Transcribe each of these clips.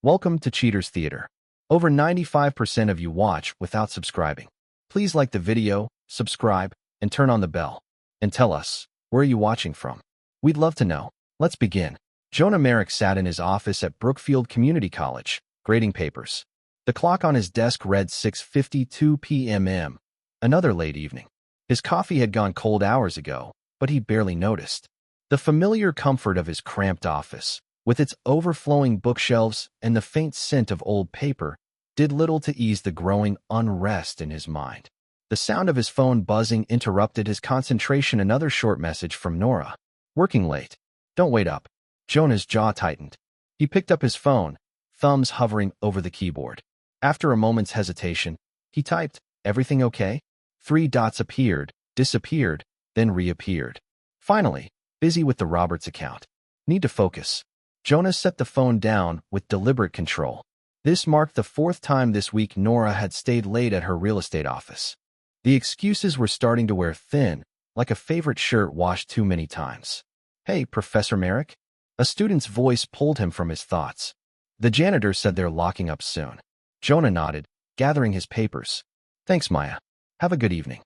Welcome to Cheaters Theater. Over 95% of you watch without subscribing. Please like the video, subscribe, and turn on the bell. And tell us, where are you watching from? We'd love to know. Let's begin. Jonah Merrick sat in his office at Brookfield Community College, grading papers. The clock on his desk read 6:52 p.m. Another late evening. His coffee had gone cold hours ago, but he barely noticed. The familiar comfort of his cramped office, with its overflowing bookshelves and the faint scent of old paper, did little to ease the growing unrest in his mind. The sound of his phone buzzing interrupted his concentration. Another short message from Nora. Working late. Don't wait up. Jonah's jaw tightened. He picked up his phone, thumbs hovering over the keyboard. After a moment's hesitation, he typed, "Everything okay?" 3 dots appeared, disappeared, then reappeared. Finally, busy with the Roberts account. Need to focus. Jonah set the phone down with deliberate control. This marked the 4th time this week Nora had stayed late at her real estate office. The excuses were starting to wear thin, like a favorite shirt washed too many times. "Hey, Professor Merrick?" A student's voice pulled him from his thoughts. The janitor said they're locking up soon. Jonah nodded, gathering his papers. "Thanks, Maya. Have a good evening."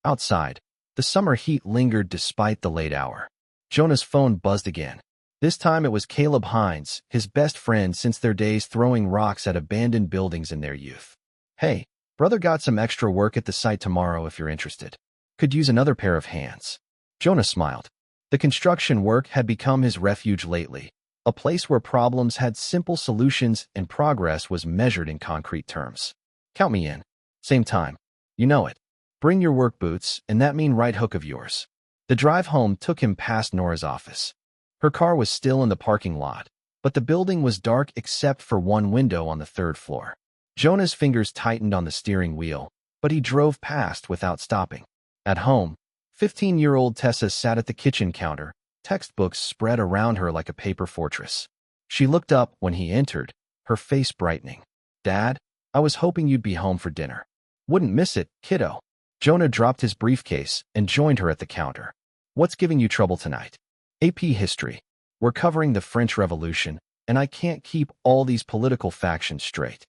Outside, the summer heat lingered despite the late hour. Jonah's phone buzzed again. This time it was Caleb Hines, his best friend since their days throwing rocks at abandoned buildings in their youth. "Hey, brother, got some extra work at the site tomorrow if you're interested. Could use another pair of hands." Jonah smiled. The construction work had become his refuge lately, a place where problems had simple solutions and progress was measured in concrete terms. "Count me in. Same time. You know it. Bring your work boots and that mean right hook of yours." The drive home took him past Nora's office. Her car was still in the parking lot, but the building was dark except for one window on the 3rd floor. Jonah's fingers tightened on the steering wheel, but he drove past without stopping. At home, 15-year-old Tessa sat at the kitchen counter, textbooks spread around her like a paper fortress. She looked up when he entered, her face brightening. "Dad, I was hoping you'd be home for dinner." "Wouldn't miss it, kiddo." Jonah dropped his briefcase and joined her at the counter. "What's giving you trouble tonight?" "AP History. We're covering the French Revolution, and I can't keep all these political factions straight."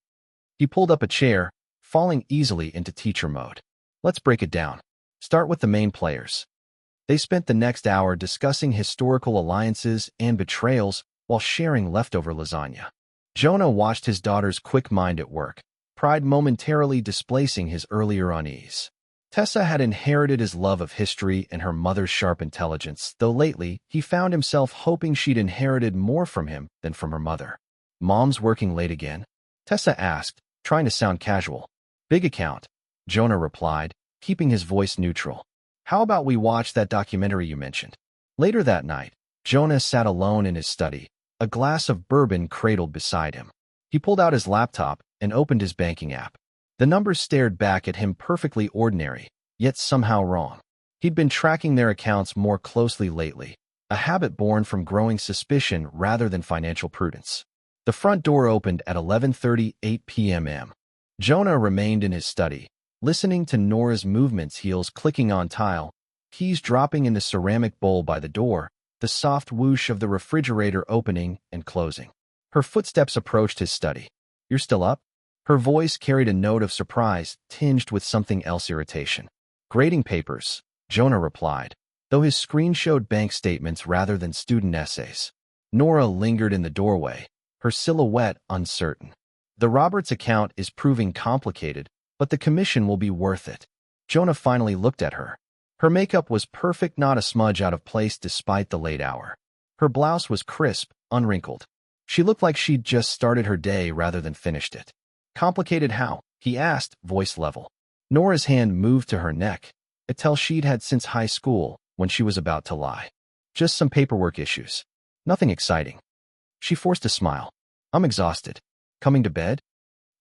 He pulled up a chair, falling easily into teacher mode. "Let's break it down. Start with the main players." They spent the next hour discussing historical alliances and betrayals while sharing leftover lasagna. Jonah watched his daughter's quick mind at work, pride momentarily displacing his earlier unease. Tessa had inherited his love of history and her mother's sharp intelligence, though lately he found himself hoping she'd inherited more from him than from her mother. "Mom's working late again?" Tessa asked, trying to sound casual. "Big account," Jonah replied, keeping his voice neutral. "How about we watch that documentary you mentioned?" Later that night, Jonah sat alone in his study, a glass of bourbon cradled beside him. He pulled out his laptop and opened his banking app. The numbers stared back at him, perfectly ordinary, yet somehow wrong. He'd been tracking their accounts more closely lately, a habit born from growing suspicion rather than financial prudence. The front door opened at 11:38 p.m. Jonah remained in his study, listening to Nora's movements, heels clicking on tile, keys dropping in the ceramic bowl by the door, the soft whoosh of the refrigerator opening and closing. Her footsteps approached his study. "You're still up?" Her voice carried a note of surprise, tinged with something else, irritation. "Grading papers," Jonah replied, though his screen showed bank statements rather than student essays. Nora lingered in the doorway, her silhouette uncertain. "The Roberts account is proving complicated, but the commission will be worth it." Jonah finally looked at her. Her makeup was perfect, not a smudge out of place despite the late hour. Her blouse was crisp, unwrinkled. She looked like she'd just started her day rather than finished it. "Complicated how?" he asked, voice level. Nora's hand moved to her neck, a tell she'd had since high school when she was about to lie. "Just some paperwork issues. Nothing exciting." She forced a smile. "I'm exhausted. Coming to bed?"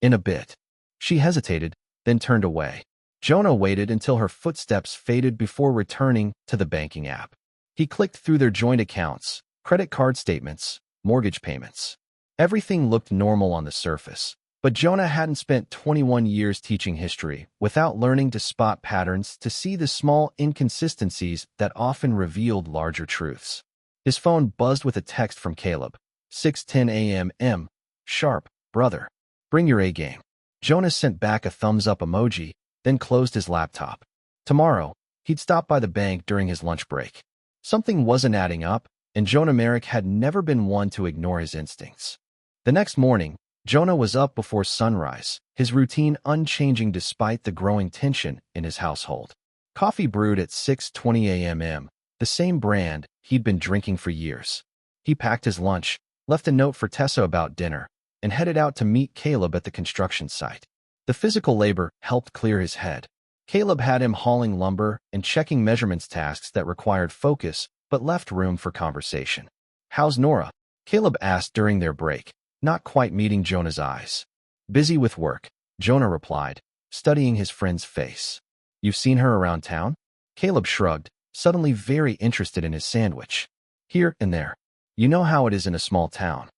"In a bit." She hesitated, then turned away. Jonah waited until her footsteps faded before returning to the banking app. He clicked through their joint accounts, credit card statements, mortgage payments. Everything looked normal on the surface. But Jonah hadn't spent 21 years teaching history without learning to spot patterns, to see the small inconsistencies that often revealed larger truths. His phone buzzed with a text from Caleb. 6:10 a.m. Sharp, brother. Bring your A-game. Jonah sent back a thumbs-up emoji, then closed his laptop. Tomorrow, he'd stop by the bank during his lunch break. Something wasn't adding up, and Jonah Merrick had never been one to ignore his instincts. The next morning, Jonah was up before sunrise, his routine unchanging despite the growing tension in his household. Coffee brewed at 6:20 a.m., the same brand he'd been drinking for years. He packed his lunch, left a note for Tessa about dinner, and headed out to meet Caleb at the construction site. The physical labor helped clear his head. Caleb had him hauling lumber and checking measurements tasks that required focus but left room for conversation. "How's Nora?" Caleb asked during their break, not quite meeting Jonah's eyes. "Busy with work," Jonah replied, studying his friend's face. "You've seen her around town?" Caleb shrugged, suddenly very interested in his sandwich. "Here and there. You know how it is in a small town."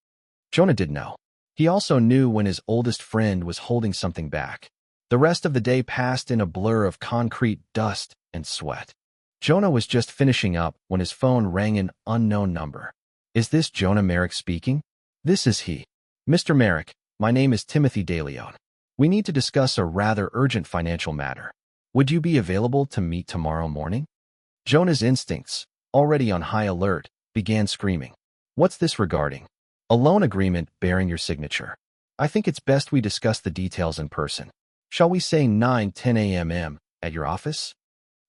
Jonah did know. He also knew when his oldest friend was holding something back. The rest of the day passed in a blur of concrete dust and sweat. Jonah was just finishing up when his phone rang an unknown number. "Is this Jonah Merrick speaking?" "This is he. Mr. Merrick, my name is Timothy DeLeon. We need to discuss a rather urgent financial matter. Would you be available to meet tomorrow morning?" Jonah's instincts, already on high alert, began screaming. "What's this regarding?" "A loan agreement bearing your signature. I think it's best we discuss the details in person. Shall we say 9:10 a.m. at your office?"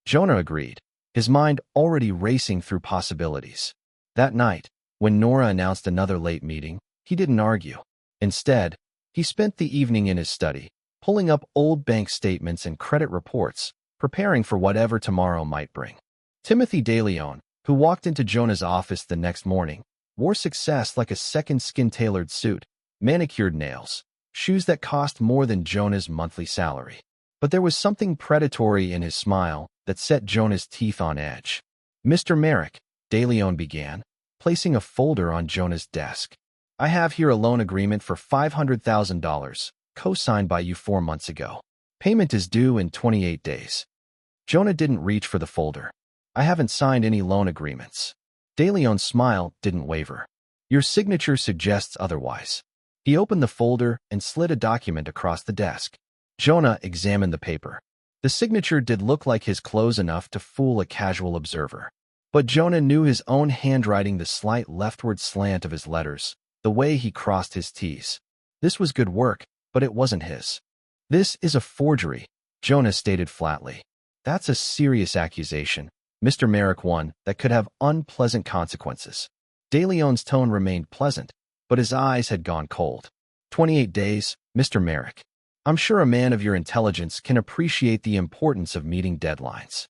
Jonah agreed, his mind already racing through possibilities. That night, when Nora announced another late meeting, he didn't argue. Instead, he spent the evening in his study, pulling up old bank statements and credit reports, preparing for whatever tomorrow might bring. Timothy DeLeon, who walked into Jonah's office the next morning, wore success like a second skin-tailored suit, manicured nails, shoes that cost more than Jonah's monthly salary. But there was something predatory in his smile that set Jonah's teeth on edge. "Mr. Merrick," DeLeon began, placing a folder on Jonah's desk. "I have here a loan agreement for $500,000, co-signed by you 4 months ago. Payment is due in 28 days. Jonah didn't reach for the folder. "I haven't signed any loan agreements." DeLeon's smile didn't waver. "Your signature suggests otherwise." He opened the folder and slid a document across the desk. Jonah examined the paper. The signature did look like his clothes enough to fool a casual observer. But Jonah knew his own handwriting, the slight leftward slant of his letters, the way he crossed his T's. This was good work, but it wasn't his. "This is a forgery," Jonah stated flatly. "That's a serious accusation, Mr. Merrick, one that could have unpleasant consequences." DeLeon's tone remained pleasant, but his eyes had gone cold. 28 days, Mr. Merrick. I'm sure a man of your intelligence can appreciate the importance of meeting deadlines."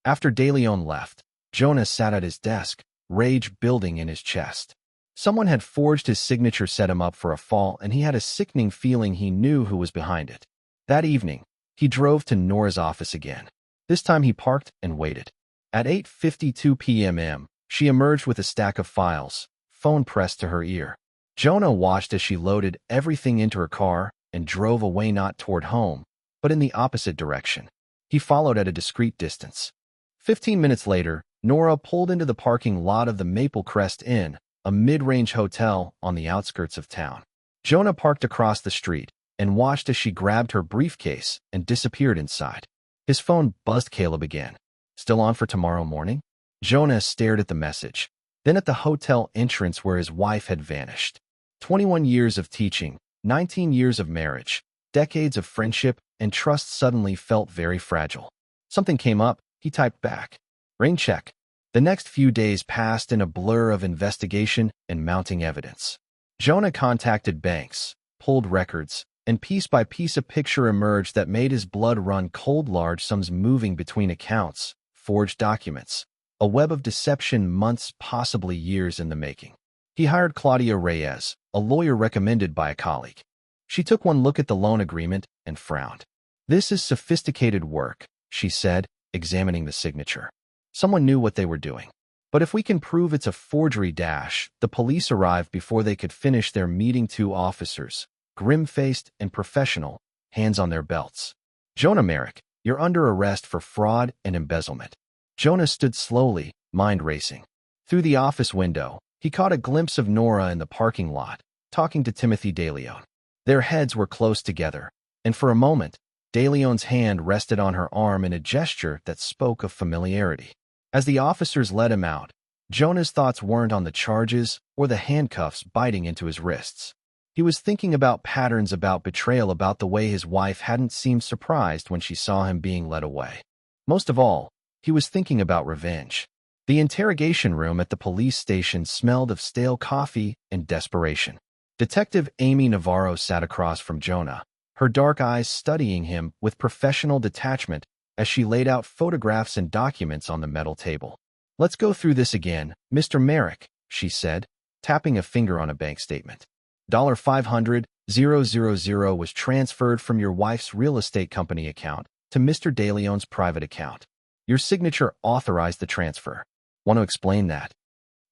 After DeLeon left, Jonah sat at his desk, rage building in his chest. Someone had forged his signature, set him up for a fall, and he had a sickening feeling he knew who was behind it. That evening, he drove to Nora's office again. This time he parked and waited. At 8:52 p.m., she emerged with a stack of files, phone pressed to her ear. Jonah watched as she loaded everything into her car and drove away, not toward home, but in the opposite direction. He followed at a discreet distance. 15 minutes later, Nora pulled into the parking lot of the Maple Crest Inn, a mid-range hotel on the outskirts of town. Jonah parked across the street and watched as she grabbed her briefcase and disappeared inside. His phone buzzed. Caleb again. "Still on for tomorrow morning?" Jonah stared at the message, then at the hotel entrance where his wife had vanished. 21 years of teaching, 19 years of marriage, decades of friendship and trust suddenly felt very fragile. Something came up, he typed back. "Rain check." The next few days passed in a blur of investigation and mounting evidence. Jonah contacted banks, pulled records, and piece by piece a picture emerged that made his blood run cold. Large sums moving between accounts, forged documents, a web of deception, months, possibly years in the making. He hired Claudia Reyes, a lawyer recommended by a colleague. She took one look at the loan agreement and frowned. "This is sophisticated work," she said, examining the signature. "Someone knew what they were doing. But if we can prove it's a forgery dash," the police arrived before they could finish their meeting. 2 officers, grim-faced and professional, hands on their belts. "Jonah Merrick, you're under arrest for fraud and embezzlement." Jonah stood slowly, mind racing. Through the office window, he caught a glimpse of Nora in the parking lot, talking to Timothy DeLeon. Their heads were close together, and for a moment, DeLeon's hand rested on her arm in a gesture that spoke of familiarity. As the officers led him out, Jonah's thoughts weren't on the charges or the handcuffs biting into his wrists. He was thinking about patterns, about betrayal, about the way his wife hadn't seemed surprised when she saw him being led away. Most of all, he was thinking about revenge. The interrogation room at the police station smelled of stale coffee and desperation. Detective Amy Navarro sat across from Jonah, her dark eyes studying him with professional detachment as she laid out photographs and documents on the metal table. "Let's go through this again, Mr. Merrick," she said, tapping a finger on a bank statement. $500,000 was transferred from your wife's real estate company account to Mr. DeLeon's private account. Your signature authorized the transfer. Want to explain that?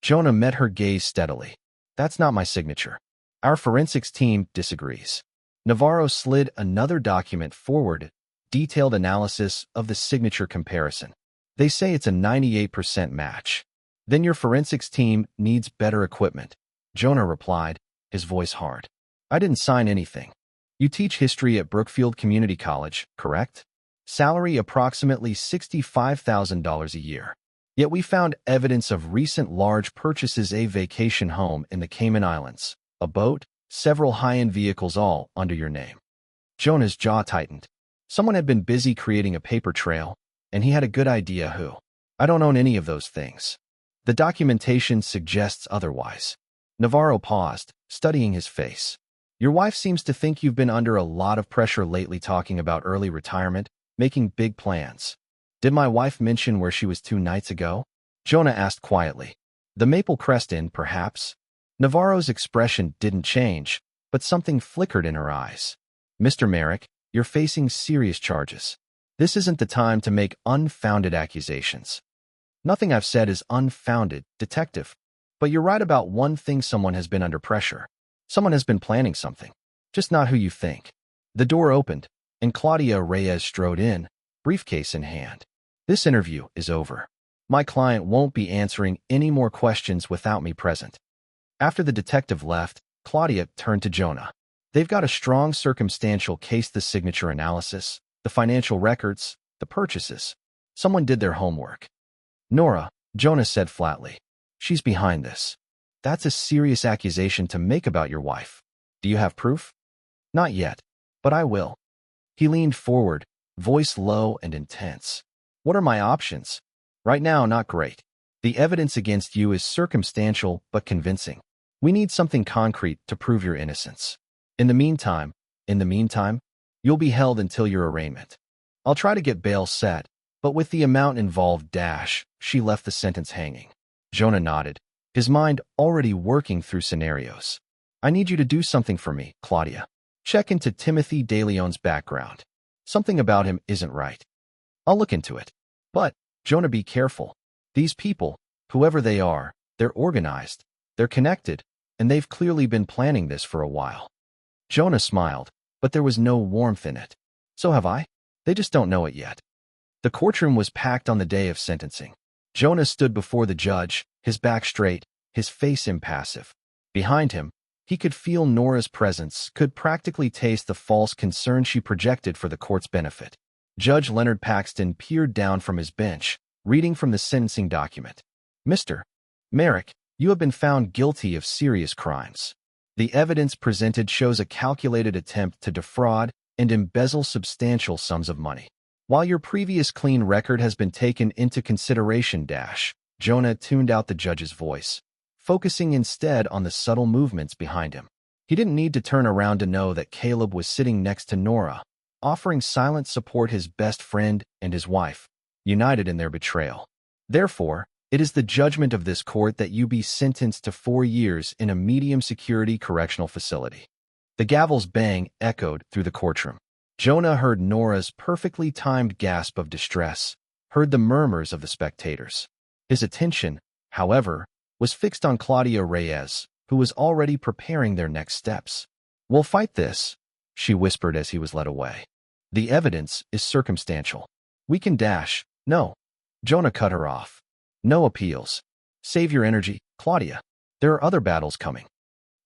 Jonah met her gaze steadily. "That's not my signature. Our forensics team disagrees." Navarro slid another document forward, detailed analysis of the signature comparison. "They say it's a 98% match. Then your forensics team needs better equipment." Jonah replied, his voice hard. "I didn't sign anything. You teach history at Brookfield Community College, correct? Salary approximately $65,000 a year. Yet we found evidence of recent large purchases, a vacation home in the Cayman Islands, a boat, several high-end vehicles, all under your name." Jonah's jaw tightened. Someone had been busy creating a paper trail, and he had a good idea who. "I don't own any of those things. The documentation suggests otherwise." Navarro paused, studying his face. "Your wife seems to think you've been under a lot of pressure lately, talking about early retirement, making big plans." "Did my wife mention where she was 2 nights ago?" Jonah asked quietly. "The Maple Crest Inn, perhaps?" Navarro's expression didn't change, but something flickered in her eyes. "Mr. Merrick, you're facing serious charges. This isn't the time to make unfounded accusations." "Nothing I've said is unfounded, detective. But you're right about one thing: someone has been under pressure. Someone has been planning something. Just not who you think." The door opened, and Claudia Reyes strode in, briefcase in hand. "This interview is over. My client won't be answering any more questions without me present." After the detective left, Claudia turned to Jonah. "They've got a strong circumstantial case: the signature analysis, the financial records, the purchases. Someone did their homework." "Nora," Jonah said flatly. "She's behind this. That's a serious accusation to make about your wife. Do you have proof?" "Not yet, but I will." He leaned forward, voice low and intense. "What are my options? Right now, not great. The evidence against you is circumstantial but convincing. We need something concrete to prove your innocence. In the meantime, you'll be held until your arraignment. I'll try to get bail set, but with the amount involved, she left the sentence hanging." Jonah nodded, his mind already working through scenarios. "I need you to do something for me, Claudia. Check into Timothy DeLeon's background. Something about him isn't right." "I'll look into it. But, Jonah, be careful. These people, whoever they are, they're organized, they're connected, and they've clearly been planning this for a while." Jonah smiled, but there was no warmth in it. "So have I. They just don't know it yet." The courtroom was packed on the day of sentencing. Jonah stood before the judge, his back straight, his face impassive. Behind him, he could feel Nora's presence, could practically taste the false concern she projected for the court's benefit. Judge Leonard Paxton peered down from his bench, reading from the sentencing document. "Mr. Merrick, you have been found guilty of serious crimes. The evidence presented shows a calculated attempt to defraud and embezzle substantial sums of money. While your previous clean record has been taken into consideration, Jonah tuned out the judge's voice, focusing instead on the subtle movements behind him. He didn't need to turn around to know that Caleb was sitting next to Nora, offering silent support, his best friend and his wife, united in their betrayal. Therefore, it is the judgment of this court that you be sentenced to 4 years in a medium-security correctional facility." The gavel's bang echoed through the courtroom. Jonah heard Nora's perfectly timed gasp of distress, heard the murmurs of the spectators. His attention, however, was fixed on Claudia Reyes, who was already preparing their next steps. "We'll fight this," she whispered as he was led away. "The evidence is circumstantial. We can dash." "No." Jonah cut her off. "No appeals. Save your energy, Claudia. There are other battles coming."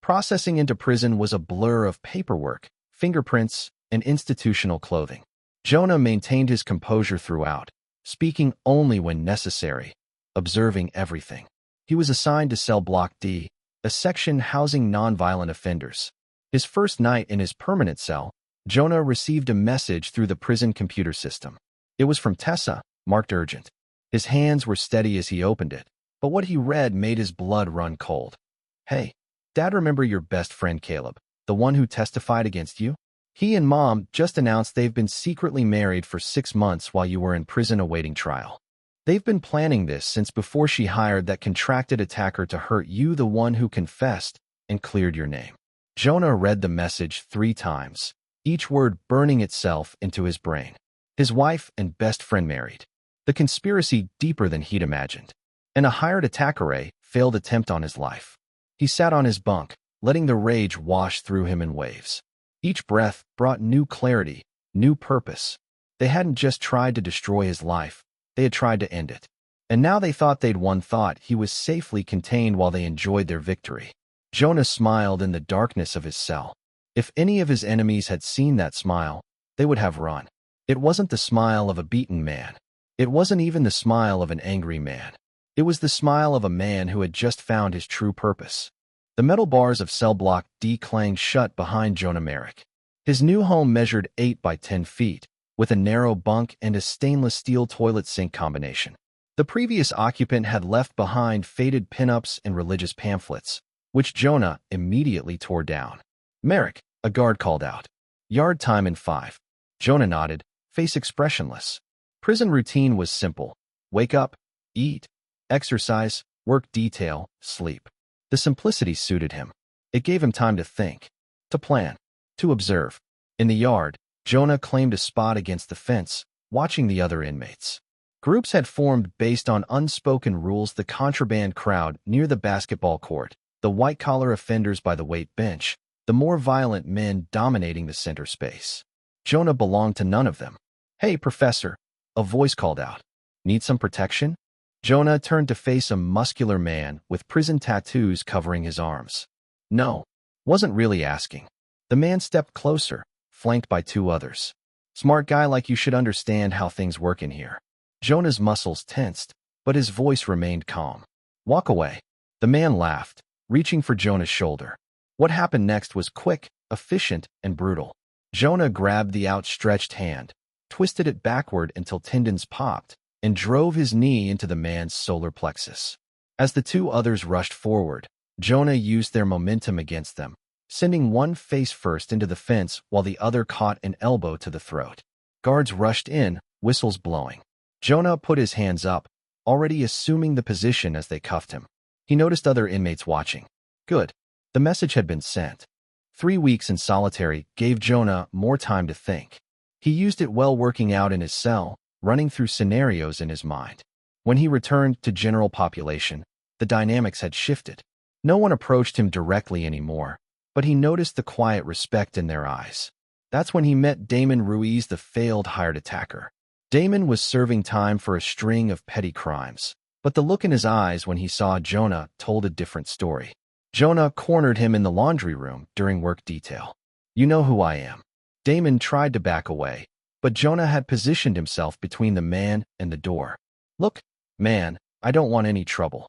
Processing into prison was a blur of paperwork, fingerprints, and institutional clothing. Jonah maintained his composure throughout, speaking only when necessary, observing everything. He was assigned to Cell Block D, a section housing nonviolent offenders. His first night in his permanent cell, Jonah received a message through the prison computer system. It was from Tessa, marked urgent. His hands were steady as he opened it, but what he read made his blood run cold. "Hey, Dad, remember your best friend Caleb, the one who testified against you? He and Mom just announced they've been secretly married for 6 months while you were in prison awaiting trial. They've been planning this since before she hired that contracted attacker to hurt you, the one who confessed and cleared your name." Jonah read the message 3 times, each word burning itself into his brain. His wife and best friend married. The conspiracy deeper than he'd imagined. And a hired attacker, failed attempt on his life. He sat on his bunk, letting the rage wash through him in waves. Each breath brought new clarity, new purpose. They hadn't just tried to destroy his life, they had tried to end it. And now they thought they'd won. Thought he was safely contained while they enjoyed their victory. Jonah smiled in the darkness of his cell. If any of his enemies had seen that smile, they would have run. It wasn't the smile of a beaten man. It wasn't even the smile of an angry man. It was the smile of a man who had just found his true purpose. The metal bars of Cell Block D clanged shut behind Jonah Merrick. His new home measured 8 by 10 feet, with a narrow bunk and a stainless steel toilet sink combination. The previous occupant had left behind faded pinups and religious pamphlets, which Jonah immediately tore down. "Merrick," a guard called out. "Yard time in 5. Jonah nodded, face expressionless. Prison routine was simple. Wake up, eat, exercise, work detail, sleep. The simplicity suited him. It gave him time to think, to plan, to observe. In the yard, Jonah claimed a spot against the fence, watching the other inmates. Groups had formed based on unspoken rules: the contraband crowd near the basketball court, the white-collar offenders by the weight bench, the more violent men dominating the center space. Jonah belonged to none of them. "Hey, Professor," a voice called out. "Need some protection?" Jonah turned to face a muscular man with prison tattoos covering his arms. "No," wasn't really asking. The man stepped closer, flanked by 2 others. "Smart guy like you should understand how things work in here." Jonah's muscles tensed, but his voice remained calm. "Walk away." The man laughed, reaching for Jonah's shoulder. What happened next was quick, efficient, and brutal. Jonah grabbed the outstretched hand, twisted it backward until tendons popped, and drove his knee into the man's solar plexus. As the 2 others rushed forward, Jonah used their momentum against them, sending one face first into the fence while the other caught an elbow to the throat. Guards rushed in, whistles blowing. Jonah put his hands up, already assuming the position as they cuffed him. He noticed other inmates watching. Good. The message had been sent. 3 weeks in solitary gave Jonah more time to think. He used it well working out in his cell, running through scenarios in his mind. When he returned to general population, the dynamics had shifted. No one approached him directly anymore, but he noticed the quiet respect in their eyes. That's when he met Damon Ruiz, the failed hired attacker. Damon was serving time for a string of petty crimes, but the look in his eyes when he saw Jonah told a different story. Jonah cornered him in the laundry room during work detail. "You know who I am." Damon tried to back away, but Jonah had positioned himself between the man and the door. "Look, man, I don't want any trouble."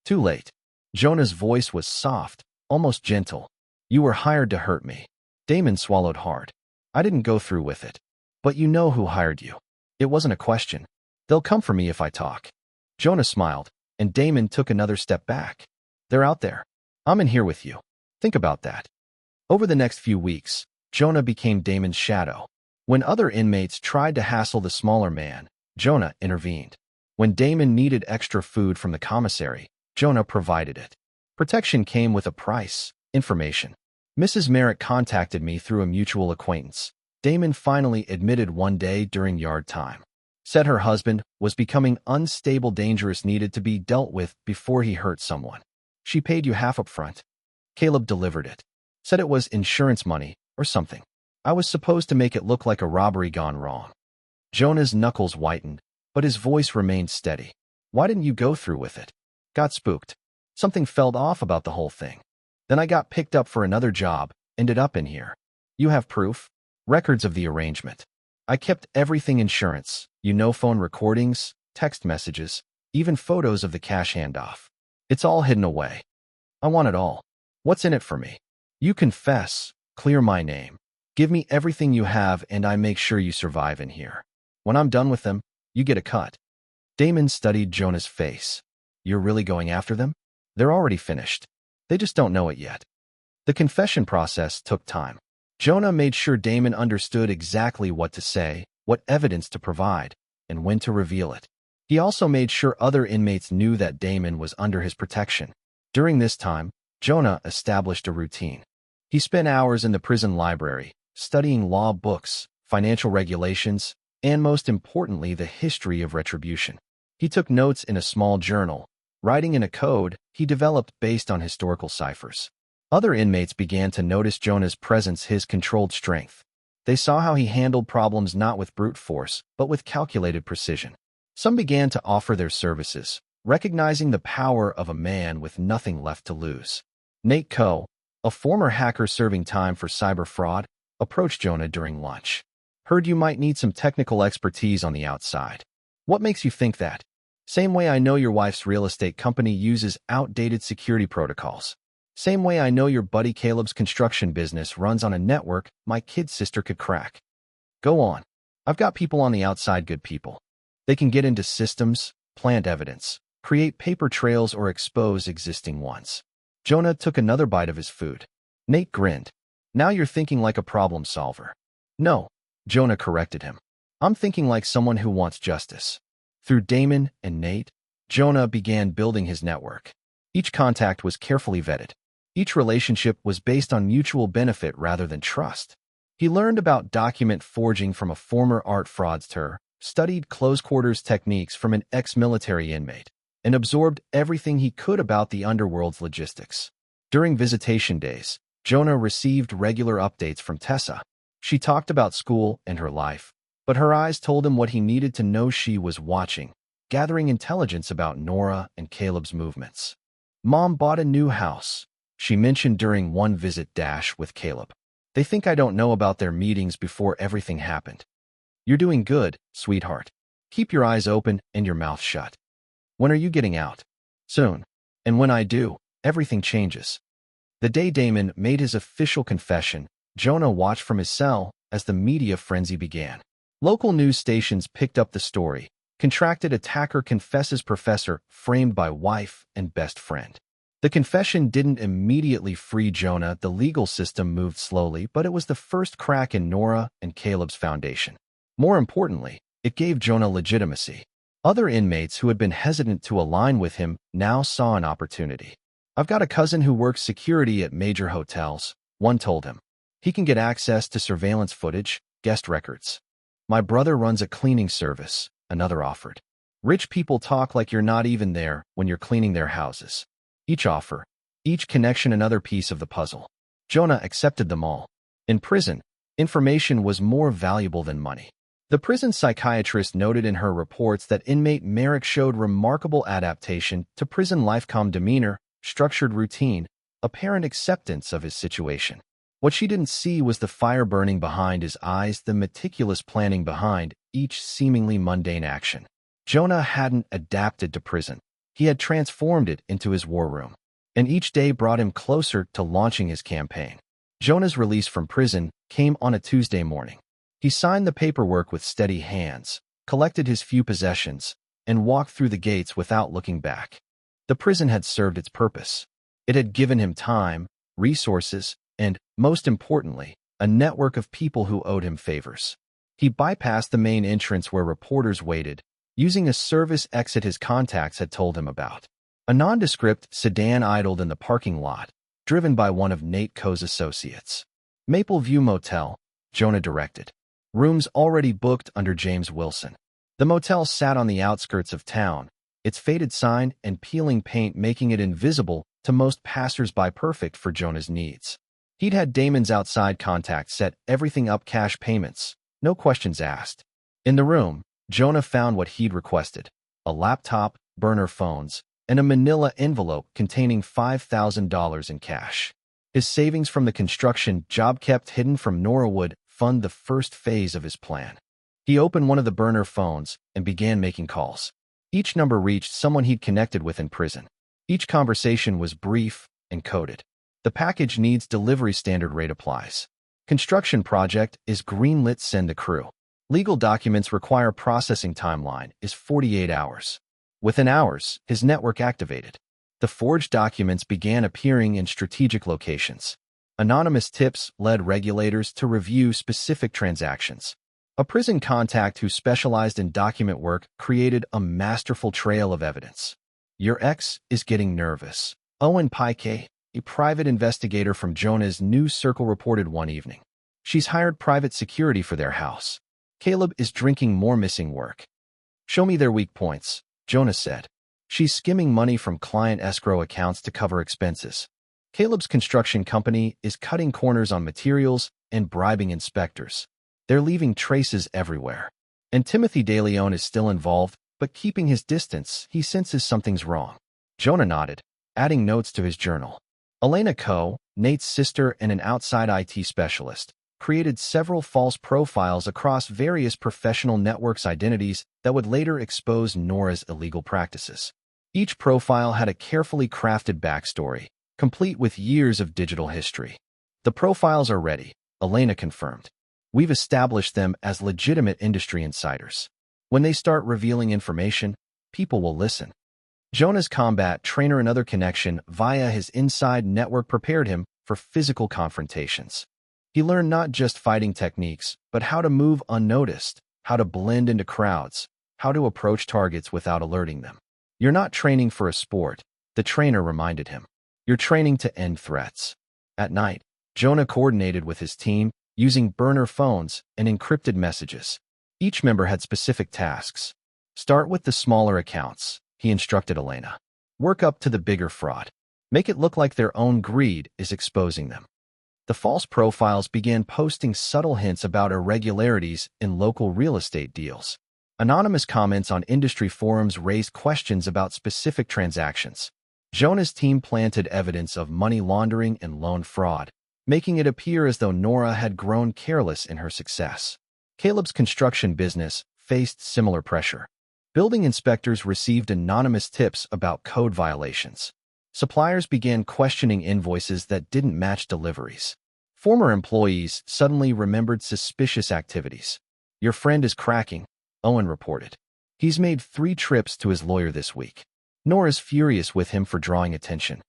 Too late. Jonah's voice was soft, almost gentle. "You were hired to hurt me." Damon swallowed hard. "I didn't go through with it. But you know who hired you. It wasn't a question. They'll come for me if I talk." Jonah smiled, and Damon took another step back. "They're out there. I'm in here with you. Think about that." Over the next few weeks, Jonah became Damon's shadow. When other inmates tried to hassle the smaller man, Jonah intervened. When Damon needed extra food from the commissary, Jonah provided it. Protection came with a price: information. Mrs. Merrick contacted me through a mutual acquaintance. Damon finally admitted one day during yard time. Said her husband was becoming unstable, dangerous, needed to be dealt with before he hurt someone. "She paid you half up front." Caleb delivered it. Said it was insurance money or something. I was supposed to make it look like a robbery gone wrong. Jonah's knuckles whitened, but his voice remained steady. "Why didn't you go through with it?" "Got spooked. Something felt off about the whole thing." Then I got picked up for another job, ended up in here. You have proof? Records of the arrangement. I kept everything insurance, phone recordings, text messages, even photos of the cash handoff. It's all hidden away. I want it all. What's in it for me? You confess, clear my name. Give me everything you have and I make sure you survive in here. When I'm done with them, you get a cut. Damon studied Jonah's face. You're really going after them? They're already finished. They just don't know it yet. The confession process took time. Jonah made sure Damon understood exactly what to say, what evidence to provide, and when to reveal it. He also made sure other inmates knew that Damon was under his protection. During this time, Jonah established a routine. He spent hours in the prison library, studying law books, financial regulations, and most importantly, the history of retribution. He took notes in a small journal, writing in a code he developed based on historical ciphers. Other inmates began to notice Jonah's presence, his controlled strength. They saw how he handled problems not with brute force, but with calculated precision. Some began to offer their services, recognizing the power of a man with nothing left to lose. Nate Coe, a former hacker serving time for cyber fraud, approached Jonah during lunch. Heard you might need some technical expertise on the outside. What makes you think that? Same way I know your wife's real estate company uses outdated security protocols. Same way I know your buddy Caleb's construction business runs on a network my kid's sister could crack. Go on. I've got people on the outside, good people. They can get into systems, plant evidence, create paper trails, or expose existing ones. Jonah took another bite of his food. Nate grinned. Now you're thinking like a problem solver. No, Jonah corrected him. I'm thinking like someone who wants justice. Through Damon and Nate, Jonah began building his network. Each contact was carefully vetted. Each relationship was based on mutual benefit rather than trust. He learned about document forging from a former art fraudster, studied close-quarters techniques from an ex-military inmate, and absorbed everything he could about the underworld's logistics. During visitation days, Jonah received regular updates from Tessa. She talked about school and her life, but her eyes told him what he needed to know. She was watching, gathering intelligence about Nora and Caleb's movements. Mom bought a new house, she mentioned during one visit with Caleb. They think I don't know about their meetings before everything happened. You're doing good, sweetheart. Keep your eyes open and your mouth shut. When are you getting out? Soon. And when I do, everything changes. The day Damon made his official confession, Jonah watched from his cell as the media frenzy began. Local news stations picked up the story. Contracted attacker confesses professor framed by wife and best friend. The confession didn't immediately free Jonah. The legal system moved slowly, but it was the first crack in Nora and Caleb's foundation. More importantly, it gave Jonah legitimacy. Other inmates who had been hesitant to align with him now saw an opportunity. I've got a cousin who works security at major hotels, one told him. He can get access to surveillance footage, guest records. My brother runs a cleaning service, another offered. Rich people talk like you're not even there when you're cleaning their houses. Each offer, each connection, another piece of the puzzle. Jonah accepted them all. In prison, information was more valuable than money. The prison psychiatrist noted in her reports that inmate Merrick showed remarkable adaptation to prison life, calm demeanor, structured routine, apparent acceptance of his situation. What she didn't see was the fire burning behind his eyes, the meticulous planning behind each seemingly mundane action. Jonah hadn't adapted to prison. He had transformed it into his war room, and each day brought him closer to launching his campaign. Jonah's release from prison came on a Tuesday morning. He signed the paperwork with steady hands, collected his few possessions, and walked through the gates without looking back. The prison had served its purpose. It had given him time, resources, and, most importantly, a network of people who owed him favors. He bypassed the main entrance where reporters waited, using a service exit his contacts had told him about. A nondescript sedan idled in the parking lot, driven by one of Nate Coe's associates. Maple View Motel, Jonah directed. Rooms already booked under James Wilson. The motel sat on the outskirts of town, its faded sign and peeling paint making it invisible to most passers-by, perfect for Jonah's needs. He'd had Damon's outside contact set everything up, cash payments, no questions asked. In the room, Jonah found what he'd requested: a laptop, burner phones, and a manila envelope containing $5,000 in cash. His savings from the construction job kept hidden from Nora would fund the first phase of his plan. He opened one of the burner phones and began making calls. Each number reached someone he'd connected with in prison. Each conversation was brief and coded. The package needs delivery, standard rate applies. Construction project is greenlit, send the crew. Legal documents require processing, timeline is 48 hours. Within hours, his network activated. The forged documents began appearing in strategic locations. Anonymous tips led regulators to review specific transactions. A prison contact who specialized in document work created a masterful trail of evidence. Your ex is getting nervous. Owen Pike, a private investigator from Jonah's news circle, reported one evening. She's hired private security for their house. Caleb is drinking more, missing work. Show me their weak points, Jonah said. She's skimming money from client escrow accounts to cover expenses. Caleb's construction company is cutting corners on materials and bribing inspectors. They're leaving traces everywhere. And Timothy DeLeon is still involved, but keeping his distance. He senses something's wrong. Jonah nodded, adding notes to his journal. Elena Coe, Nate's sister and an outside IT specialist, created several false profiles across various professional networks' identities that would later expose Nora's illegal practices. Each profile had a carefully crafted backstory, complete with years of digital history. The profiles are ready, Elena confirmed. We've established them as legitimate industry insiders. When they start revealing information, people will listen. Jonah's combat trainer, another connection via his inside network, prepared him for physical confrontations. He learned not just fighting techniques, but how to move unnoticed, how to blend into crowds, how to approach targets without alerting them. You're not training for a sport, the trainer reminded him. You're training to end threats. At night, Jonah coordinated with his team, using burner phones and encrypted messages. Each member had specific tasks. Start with the smaller accounts, he instructed Elena. Work up to the bigger fraud. Make it look like their own greed is exposing them. The false profiles began posting subtle hints about irregularities in local real estate deals. Anonymous comments on industry forums raised questions about specific transactions. Jonah's team planted evidence of money laundering and loan fraud, making it appear as though Nora had grown careless in her success. Caleb's construction business faced similar pressure. Building inspectors received anonymous tips about code violations. Suppliers began questioning invoices that didn't match deliveries. Former employees suddenly remembered suspicious activities. Your friend is cracking, Owen reported. He's made 3 trips to his lawyer this week. Nora's furious with him for drawing attention.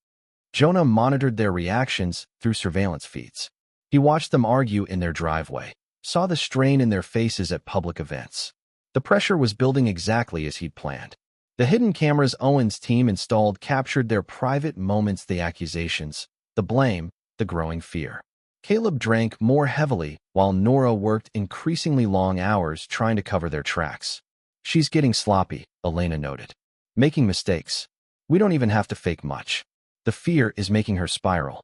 Jonah monitored their reactions through surveillance feeds. He watched them argue in their driveway, saw the strain in their faces at public events. The pressure was building exactly as he'd planned. The hidden cameras Owen's team installed captured their private moments, the accusations, the blame, the growing fear. Caleb drank more heavily while Nora worked increasingly long hours trying to cover their tracks. She's getting sloppy, Elena noted. Making mistakes. We don't even have to fake much. The fear is making her spiral.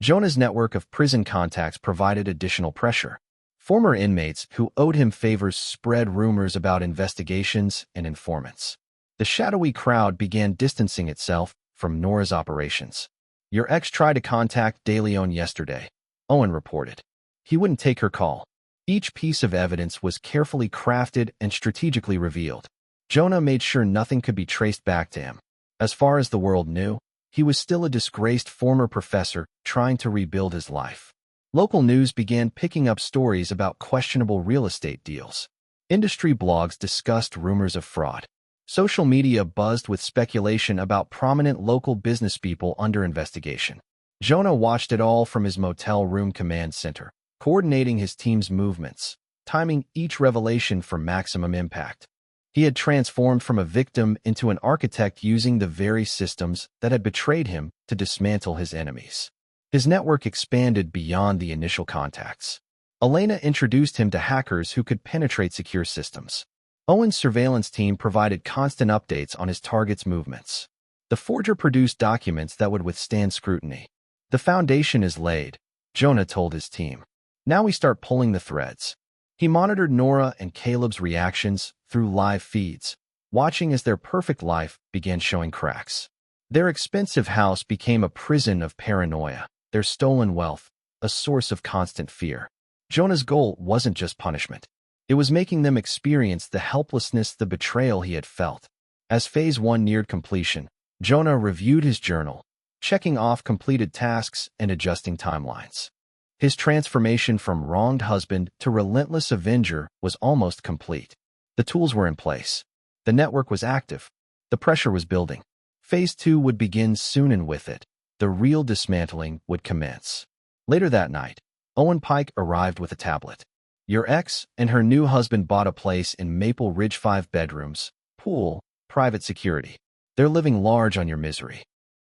Jonah's network of prison contacts provided additional pressure. Former inmates who owed him favors spread rumors about investigations and informants. The shadowy crowd began distancing itself from Nora's operations. Your ex tried to contact DeLeon yesterday, Owen reported. He wouldn't take her call. Each piece of evidence was carefully crafted and strategically revealed. Jonah made sure nothing could be traced back to him. As far as the world knew, he was still a disgraced former professor trying to rebuild his life. Local news began picking up stories about questionable real estate deals. Industry blogs discussed rumors of fraud. Social media buzzed with speculation about prominent local businesspeople under investigation. Jonah watched it all from his motel room command center, coordinating his team's movements, timing each revelation for maximum impact. He had transformed from a victim into an architect, using the very systems that had betrayed him to dismantle his enemies. His network expanded beyond the initial contacts. Elena introduced him to hackers who could penetrate secure systems. Owen's surveillance team provided constant updates on his target's movements. The forger produced documents that would withstand scrutiny. The foundation is laid, Jonah told his team. Now we start pulling the threads. He monitored Nora and Caleb's reactions through live feeds, watching as their perfect life began showing cracks. Their expensive house became a prison of paranoia, their stolen wealth, a source of constant fear. Jonah's goal wasn't just punishment. It was making them experience the helplessness, the betrayal he had felt. As Phase 1 neared completion, Jonah reviewed his journal, checking off completed tasks and adjusting timelines. His transformation from wronged husband to relentless avenger was almost complete. The tools were in place. The network was active. The pressure was building. Phase 2 would begin soon, and with it, the real dismantling would commence. Later that night, Owen Pike arrived with a tablet. Your ex and her new husband bought a place in Maple Ridge, 5 bedrooms, pool, private security. They're living large on your misery.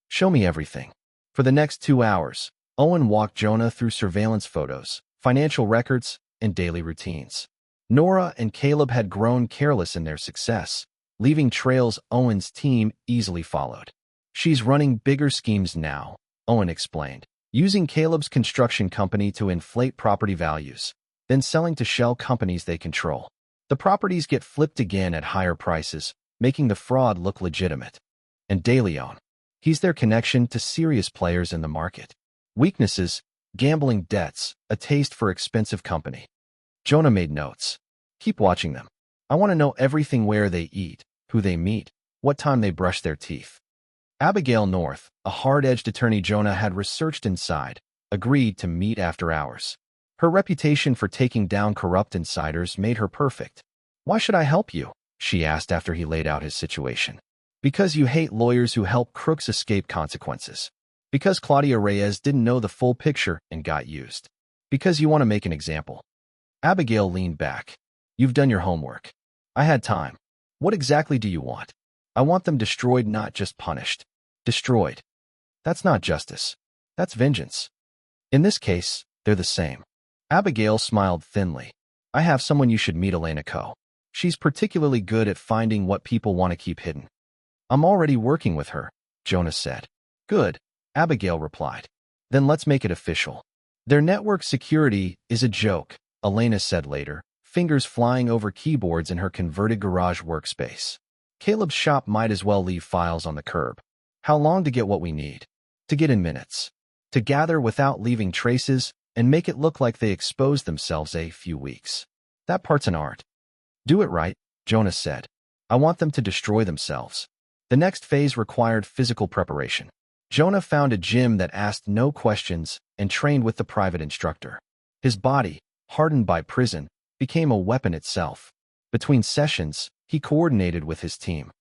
Show me everything. For the next 2 hours, Owen walked Jonah through surveillance photos, financial records, and daily routines. Nora and Caleb had grown careless in their success, leaving trails Owen's team easily followed. She's running bigger schemes now, Owen explained, using Caleb's construction company to inflate property values, then selling to shell companies they control. The properties get flipped again at higher prices, making the fraud look legitimate. And De Leon, he's their connection to serious players in the market. Weaknesses, gambling debts, a taste for expensive company. Jonah made notes. Keep watching them. I want to know everything: where they eat, who they meet, what time they brush their teeth. Abigail North, a hard-edged attorney Jonah had researched inside, agreed to meet after hours. Her reputation for taking down corrupt insiders made her perfect. Why should I help you? She asked after he laid out his situation. Because you hate lawyers who help crooks escape consequences. Because Claudia Reyes didn't know the full picture and got used. Because you want to make an example. Abigail leaned back. You've done your homework. I had time. What exactly do you want? I want them destroyed, not just punished. Destroyed. That's not justice. That's vengeance. In this case, they're the same. Abigail smiled thinly. I have someone you should meet, Elena Coe. She's particularly good at finding what people want to keep hidden. I'm already working with her, Jonah said. Good, Abigail replied. Then let's make it official. Their network security is a joke, Elena said later, fingers flying over keyboards in her converted garage workspace. Caleb's shop might as well leave files on the curb. How long to get what we need? To get in minutes. To gather without leaving traces and make it look like they exposed themselves a few weeks. That part's an art. Do it right, Jonah said. I want them to destroy themselves. The next phase required physical preparation. Jonah found a gym that asked no questions and trained with the private instructor. His body, hardened by prison, became a weapon itself. Between sessions, he coordinated with his team.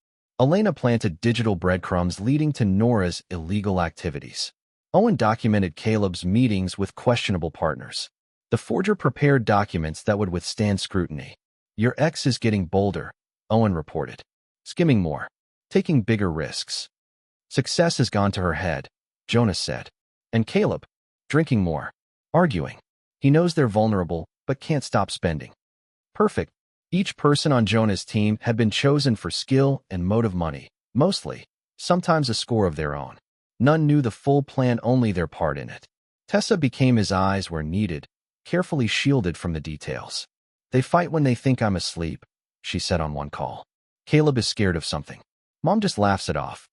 Elena planted digital breadcrumbs leading to Nora's illegal activities. Owen documented Caleb's meetings with questionable partners. The forger prepared documents that would withstand scrutiny. Your ex is getting bolder, Owen reported. Skimming more. Taking bigger risks. Success has gone to her head, Jonah said. And Caleb? Drinking more. Arguing. He knows they're vulnerable, but can't stop spending. Perfect. Each person on Jonah's team had been chosen for skill and motive, money, mostly, sometimes a score of their own. None knew the full plan, only their part in it. Tessa became his eyes where needed, carefully shielded from the details. They fight when they think I'm asleep, she said on one call. Caleb is scared of something. Mom just laughs it off.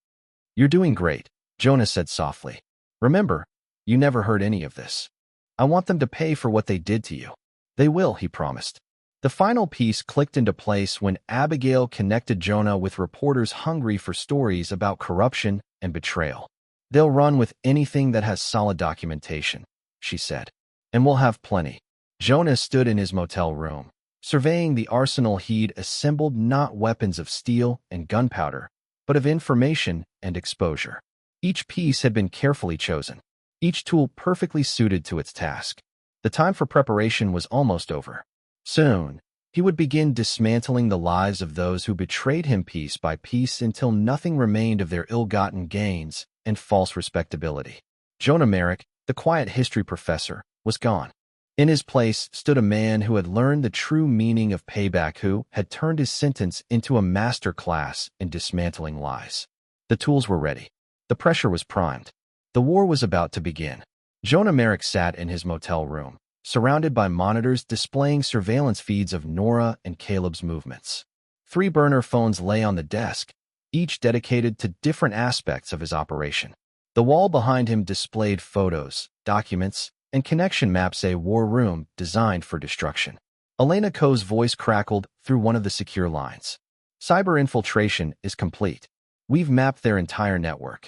You're doing great, Jonah said softly. Remember, you never heard any of this. I want them to pay for what they did to you. They will, he promised. The final piece clicked into place when Abigail connected Jonah with reporters hungry for stories about corruption and betrayal. They'll run with anything that has solid documentation, she said. And we'll have plenty. Jonah stood in his motel room, surveying the arsenal he'd assembled, not weapons of steel and gunpowder, but of information and exposure. Each piece had been carefully chosen, each tool perfectly suited to its task. The time for preparation was almost over. Soon, he would begin dismantling the lives of those who betrayed him piece by piece until nothing remained of their ill-gotten gains and false respectability. Jonah Merrick, the quiet history professor, was gone. In his place stood a man who had learned the true meaning of payback, who had turned his sentence into a master class in dismantling lies. The tools were ready. The pressure was primed. The war was about to begin. Jonah Merrick sat in his motel room, surrounded by monitors displaying surveillance feeds of Nora and Caleb's movements. 3 burner phones lay on the desk, each dedicated to different aspects of his operation. The wall behind him displayed photos, documents, and connection maps, a war room designed for destruction. Elena Ko's voice crackled through one of the secure lines. Cyber infiltration is complete. We've mapped their entire network.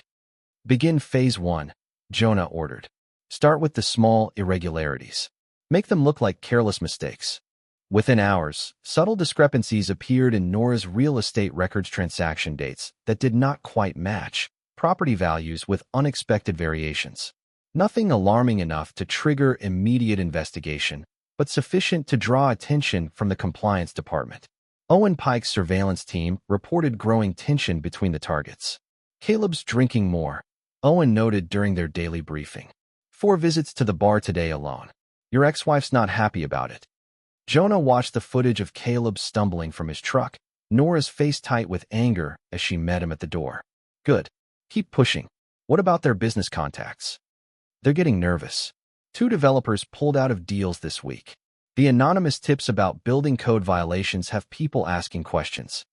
Begin Phase 1, Jonah ordered. Start with the small irregularities. Make them look like careless mistakes. Within hours, subtle discrepancies appeared in Nora's real estate records, transaction dates that did not quite match, property values with unexpected variations. Nothing alarming enough to trigger immediate investigation, but sufficient to draw attention from the compliance department. Owen Pike's surveillance team reported growing tension between the targets. Caleb's drinking more, Owen noted during their daily briefing. 4 visits to the bar today alone. Your ex-wife's not happy about it. Jonah watched the footage of Caleb stumbling from his truck, Nora's face tight with anger as she met him at the door. Good. Keep pushing. What about their business contacts? They're getting nervous. 2 developers pulled out of deals this week. The anonymous tips about building code violations have people asking questions.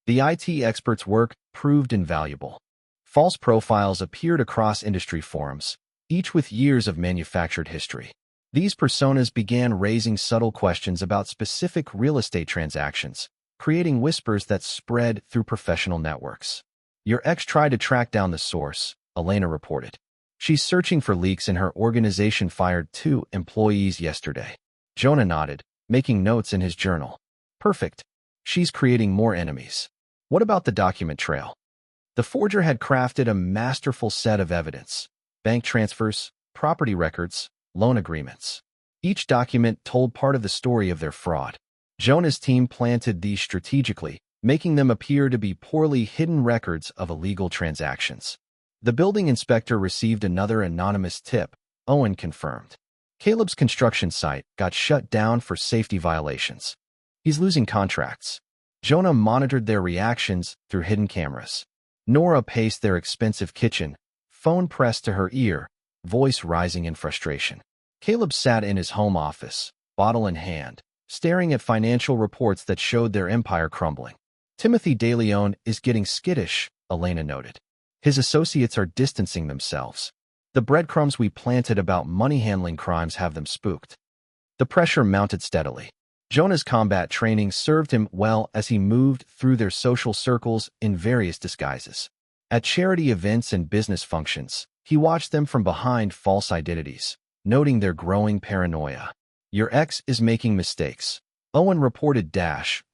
The IT expert's work proved invaluable. False profiles appeared across industry forums, each with years of manufactured history. These personas began raising subtle questions about specific real estate transactions, creating whispers that spread through professional networks. Your ex tried to track down the source, Elena reported. She's searching for leaks and her organization fired 2 employees yesterday. Jonah nodded, making notes in his journal. Perfect. She's creating more enemies. What about the document trail? The forger had crafted a masterful set of evidence: bank transfers, property records, loan agreements. Each document told part of the story of their fraud. Jonah's team planted these strategically, making them appear to be poorly hidden records of illegal transactions. The building inspector received another anonymous tip, Owen confirmed. Caleb's construction site got shut down for safety violations. He's losing contracts. Jonah monitored their reactions through hidden cameras. Nora paced their expensive kitchen, phone pressed to her ear, voice rising in frustration. Caleb sat in his home office, bottle in hand, staring at financial reports that showed their empire crumbling. Timothy DeLeon is getting skittish, Elena noted. His associates are distancing themselves. The breadcrumbs we planted about money handling crimes have them spooked. The pressure mounted steadily. Jonah's combat training served him well as he moved through their social circles in various disguises. At charity events and business functions, he watched them from behind false identities, noting their growing paranoia. Your ex is making mistakes, Owen reported.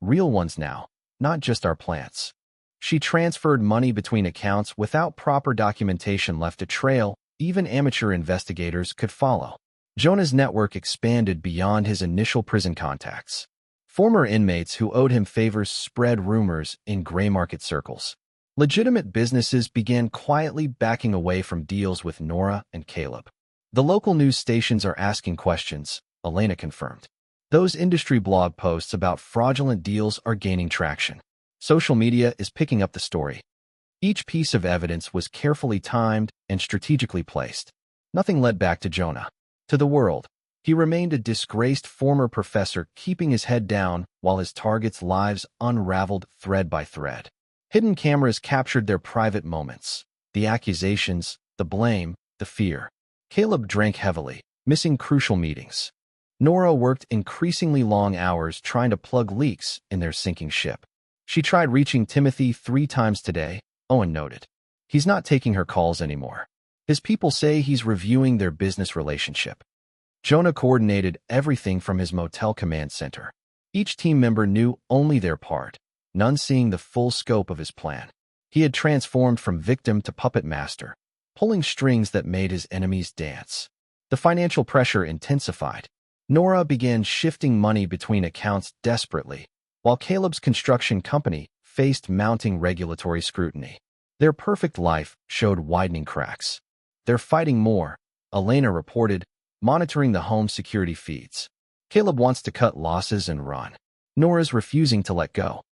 Real ones now, not just our plants. She transferred money between accounts without proper documentation, left a trail even amateur investigators could follow. Jonah's network expanded beyond his initial prison contacts. Former inmates who owed him favors spread rumors in gray market circles. Legitimate businesses began quietly backing away from deals with Nora and Caleb. The local news stations are asking questions, Elena confirmed. Those industry blog posts about fraudulent deals are gaining traction. Social media is picking up the story. Each piece of evidence was carefully timed and strategically placed. Nothing led back to Jonah. To the world, he remained a disgraced former professor, keeping his head down while his targets' lives unraveled thread by thread. Hidden cameras captured their private moments, the accusations, the blame, the fear. Caleb drank heavily, missing crucial meetings. Nora worked increasingly long hours trying to plug leaks in their sinking ship. She tried reaching Timothy 3 times today, Owen noted. He's not taking her calls anymore. His people say he's reviewing their business relationship. Jonah coordinated everything from his motel command center. Each team member knew only their part, none seeing the full scope of his plan. He had transformed from victim to puppet master, pulling strings that made his enemies dance. The financial pressure intensified. Nora began shifting money between accounts desperately, while Caleb's construction company faced mounting regulatory scrutiny. Their perfect life showed widening cracks. They're fighting more, Elena reported, monitoring the home security feeds. Caleb wants to cut losses and run. Nora's refusing to let go.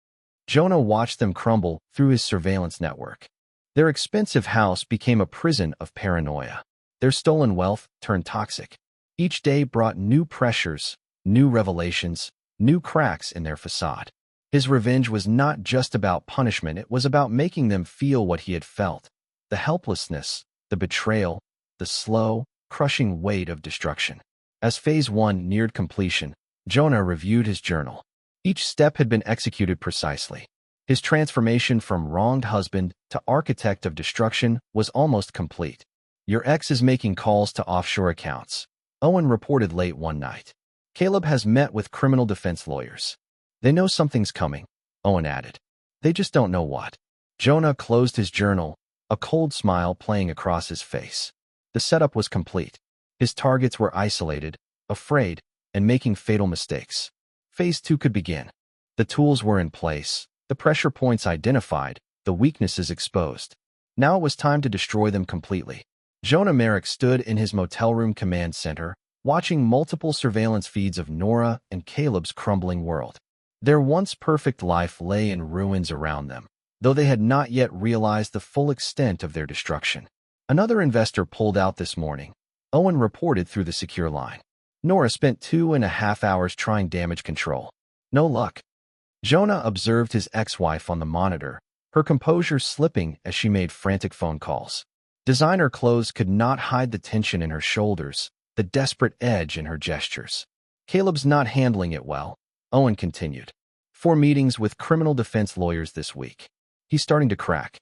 Jonah watched them crumble through his surveillance network. Their expensive house became a prison of paranoia. Their stolen wealth turned toxic. Each day brought new pressures, new revelations, new cracks in their facade. His revenge was not just about punishment, it was about making them feel what he had felt. The helplessness, the betrayal, the slow, crushing weight of destruction. As Phase 1 neared completion, Jonah reviewed his journal. Each step had been executed precisely. His transformation from wronged husband to architect of destruction was almost complete. Your ex is making calls to offshore accounts, Owen reported late one night. Caleb has met with criminal defense lawyers. They know something's coming, Owen added. They just don't know what. Jonah closed his journal, a cold smile playing across his face. The setup was complete. His targets were isolated, afraid, and making fatal mistakes. Phase 2 could begin. The tools were in place, the pressure points identified, the weaknesses exposed. Now it was time to destroy them completely. Jonah Merrick stood in his motel room command center, watching multiple surveillance feeds of Nora and Caleb's crumbling world. Their once perfect life lay in ruins around them, though they had not yet realized the full extent of their destruction. Another investor pulled out this morning, Owen reported through the secure line. Nora spent 2.5 hours trying damage control. No luck. Jonah observed his ex-wife on the monitor, her composure slipping as she made frantic phone calls. Designer clothes could not hide the tension in her shoulders, the desperate edge in her gestures. Caleb's not handling it well, Owen continued. 4 meetings with criminal defense lawyers this week. He's starting to crack.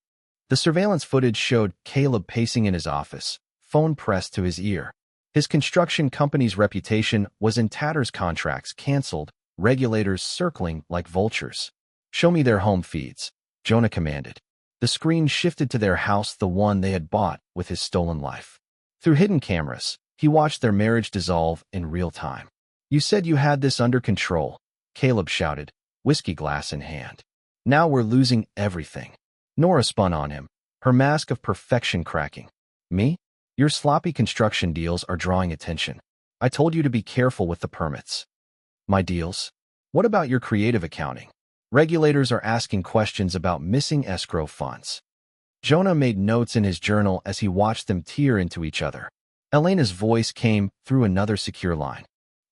The surveillance footage showed Caleb pacing in his office, phone pressed to his ear. His construction company's reputation was in tatters, contracts canceled, regulators circling like vultures. Show me their home feeds, Jonah commanded. The screen shifted to their house, the one they had bought with his stolen life. Through hidden cameras, he watched their marriage dissolve in real time. You said you had this under control, Caleb shouted, whiskey glass in hand. Now we're losing everything. Nora spun on him, her mask of perfection cracking. Me? Your sloppy construction deals are drawing attention. I told you to be careful with the permits. My deals? What about your creative accounting? Regulators are asking questions about missing escrow funds. Jonah made notes in his journal as he watched them tear into each other. Elena's voice came through another secure line.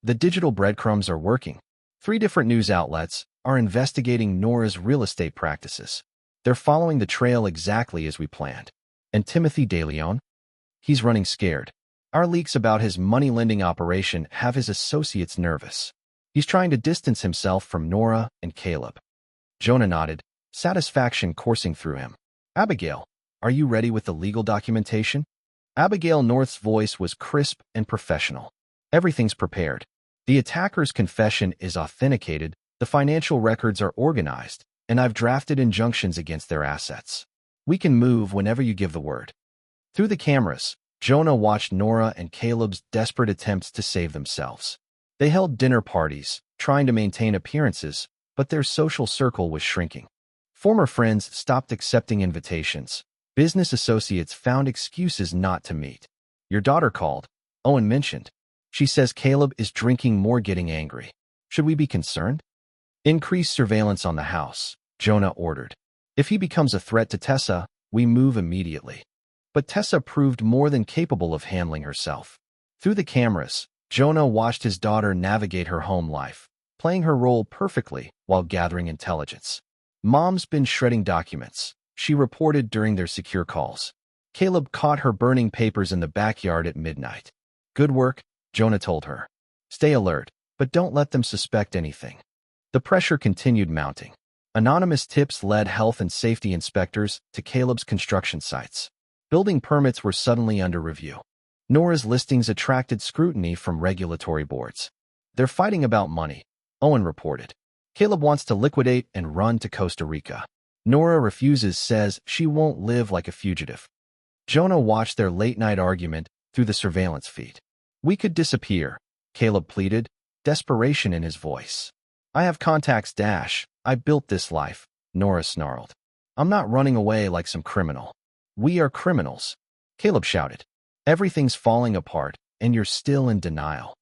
The digital breadcrumbs are working. 3 different news outlets are investigating Nora's real estate practices. They're following the trail exactly as we planned. And Timothy DeLeon? He's running scared. Our leaks about his money-lending operation have his associates nervous. He's trying to distance himself from Nora and Caleb. Jonah nodded, satisfaction coursing through him. Abigail, are you ready with the legal documentation? Abigail North's voice was crisp and professional. Everything's prepared. The attacker's confession is authenticated, the financial records are organized, and I've drafted injunctions against their assets. We can move whenever you give the word. Through the cameras, Jonah watched Nora and Caleb's desperate attempts to save themselves. They held dinner parties, trying to maintain appearances, but their social circle was shrinking. Former friends stopped accepting invitations. Business associates found excuses not to meet. Your daughter called, Owen mentioned. She says Caleb is drinking more, getting angry. Should we be concerned? Increase surveillance on the house, Jonah ordered. If he becomes a threat to Tessa, we move immediately. But Tessa proved more than capable of handling herself. Through the cameras, Jonah watched his daughter navigate her home life, playing her role perfectly while gathering intelligence. Mom's been shredding documents, she reported during their secure calls. Caleb caught her burning papers in the backyard at midnight. Good work, Jonah told her. Stay alert, but don't let them suspect anything. The pressure continued mounting. Anonymous tips led health and safety inspectors to Caleb's construction sites. Building permits were suddenly under review. Nora's listings attracted scrutiny from regulatory boards. They're fighting about money, Owen reported. Caleb wants to liquidate and run to Costa Rica. Nora refuses, says she won't live like a fugitive. Jonah watched their late-night argument through the surveillance feed. We could disappear, Caleb pleaded, desperation in his voice. I have contacts, I built this life, Nora snarled. I'm not running away like some criminal. We are criminals, Caleb shouted. Everything's falling apart, and you're still in denial.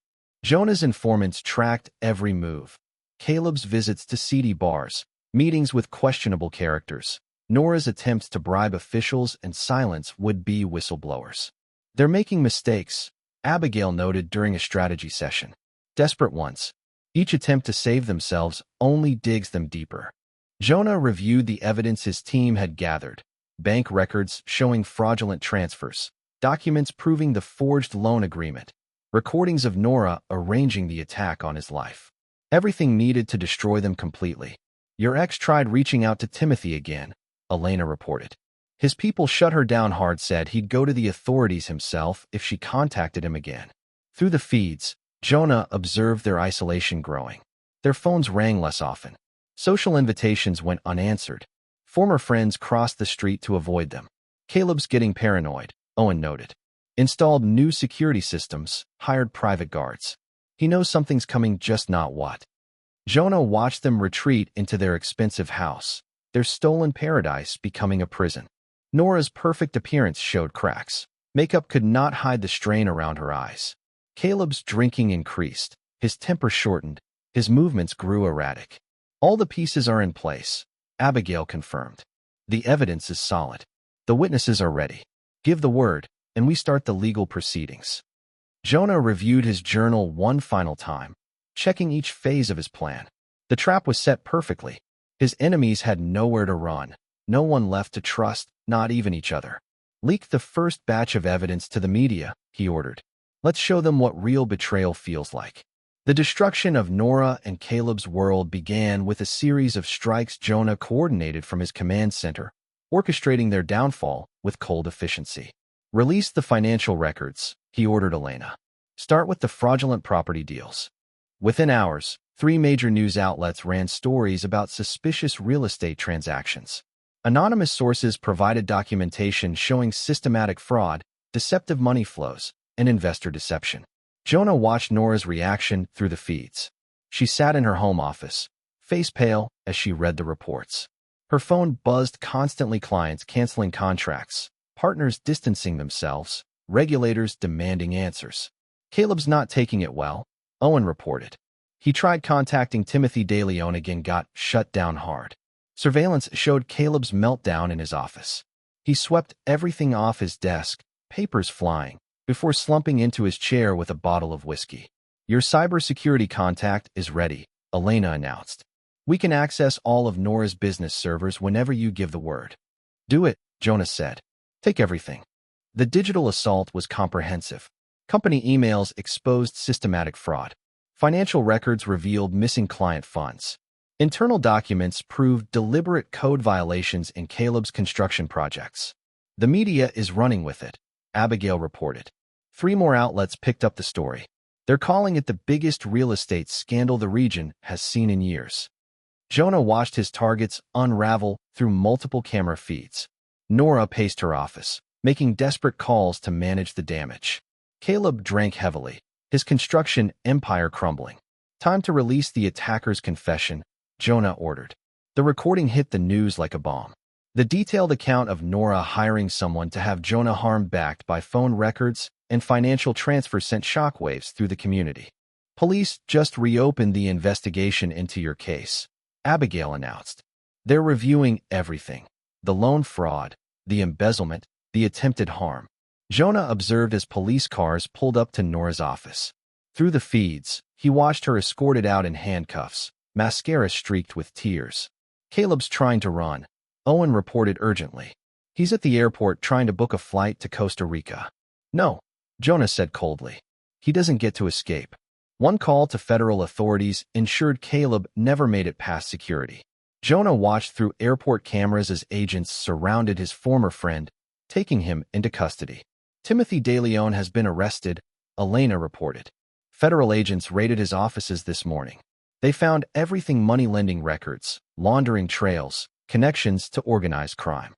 Jonah's informants tracked every move. Caleb's visits to seedy bars, meetings with questionable characters, Nora's attempts to bribe officials and silence would-be whistleblowers. They're making mistakes, Abigail noted during a strategy session. Desperate ones. Each attempt to save themselves only digs them deeper. Jonah reviewed the evidence his team had gathered: bank records showing fraudulent transfers, documents proving the forged loan agreement, recordings of Nora arranging the attack on his life. Everything needed to destroy them completely. Your ex tried reaching out to Timothy again, Elena reported. His people shut her down hard, said he'd go to the authorities himself if she contacted him again. Through the feeds, Jonah observed their isolation growing. Their phones rang less often. Social invitations went unanswered. Former friends crossed the street to avoid them. Caleb's getting paranoid, Owen noted. Installed new security systems, hired private guards. He knows something's coming, just not what. Jonah watched them retreat into their expensive house, their stolen paradise becoming a prison. Nora's perfect appearance showed cracks. Makeup could not hide the strain around her eyes. Caleb's drinking increased. His temper shortened. His movements grew erratic. All the pieces are in place, Abigail confirmed. The evidence is solid. The witnesses are ready. Give the word, and we start the legal proceedings. Jonah reviewed his journal one final time, checking each phase of his plan. The trap was set perfectly. His enemies had nowhere to run, no one left to trust, not even each other. Leak the first batch of evidence to the media, he ordered. Let's show them what real betrayal feels like. The destruction of Nora and Caleb's world began with a series of strikes Jonah coordinated from his command center, orchestrating their downfall with cold efficiency. Release the financial records, he ordered Elena. Start with the fraudulent property deals. Within hours, 3 major news outlets ran stories about suspicious real estate transactions. Anonymous sources provided documentation showing systematic fraud, deceptive money flows, and investor deception. Jonah watched Nora's reaction through the feeds. She sat in her home office, face pale as she read the reports. Her phone buzzed constantly, clients canceling contracts, partners distancing themselves, regulators demanding answers. Caleb's not taking it well, Owen reported. He tried contacting Timothy DeLeon again, got shut down hard. Surveillance showed Caleb's meltdown in his office. He swept everything off his desk, papers flying, before slumping into his chair with a bottle of whiskey. Your cybersecurity contact is ready, Elena announced. We can access all of Nora's business servers whenever you give the word. Do it, Jonah said. Take everything. The digital assault was comprehensive. Company emails exposed systematic fraud. Financial records revealed missing client funds. Internal documents proved deliberate code violations in Caleb's construction projects. The media is running with it, Abigail reported. 3 more outlets picked up the story. They're calling it the biggest real estate scandal the region has seen in years. Jonah watched his targets unravel through multiple camera feeds. Nora paced her office, making desperate calls to manage the damage. Caleb drank heavily, his construction empire crumbling. Time to release the attacker's confession, Jonah ordered. The recording hit the news like a bomb. The detailed account of Nora hiring someone to have Jonah harmed, backed by phone records and financial transfers, sent shockwaves through the community. Police just reopened the investigation into your case, Abigail announced. They're reviewing everything: the loan fraud, the embezzlement, the attempted harm. Jonah observed as police cars pulled up to Nora's office. Through the feeds, he watched her escorted out in handcuffs, mascara streaked with tears. Caleb's trying to run, Owen reported urgently. He's at the airport trying to book a flight to Costa Rica. No, Jonah said coldly. He doesn't get to escape. One call to federal authorities ensured Caleb never made it past security. Jonah watched through airport cameras as agents surrounded his former friend, taking him into custody. Timothy DeLeon has been arrested, Elena reported. Federal agents raided his offices this morning. They found everything: money lending records, laundering trails, connections to organized crime.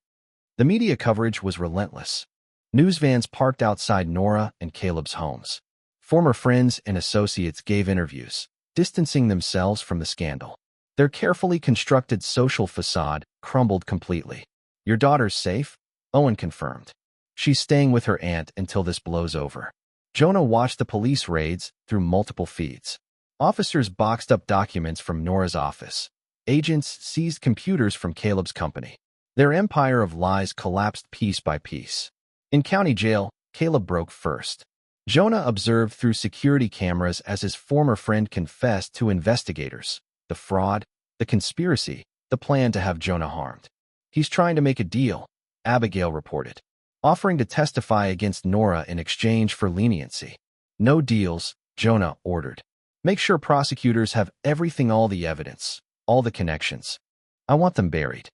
The media coverage was relentless. News vans parked outside Nora and Caleb's homes. Former friends and associates gave interviews, distancing themselves from the scandal. Their carefully constructed social facade crumbled completely. Your daughter's safe? Owen confirmed. She's staying with her aunt until this blows over. Jonah watched the police raids through multiple feeds. Officers boxed up documents from Nora's office. Agents seized computers from Caleb's company. Their empire of lies collapsed piece by piece. In county jail, Caleb broke first. Jonah observed through security cameras as his former friend confessed to investigators the fraud, the conspiracy, the plan to have Jonah harmed. He's trying to make a deal, Abigail reported, offering to testify against Nora in exchange for leniency. No deals, Jonah ordered. Make sure prosecutors have everything, all the evidence, all the connections. I want them buried.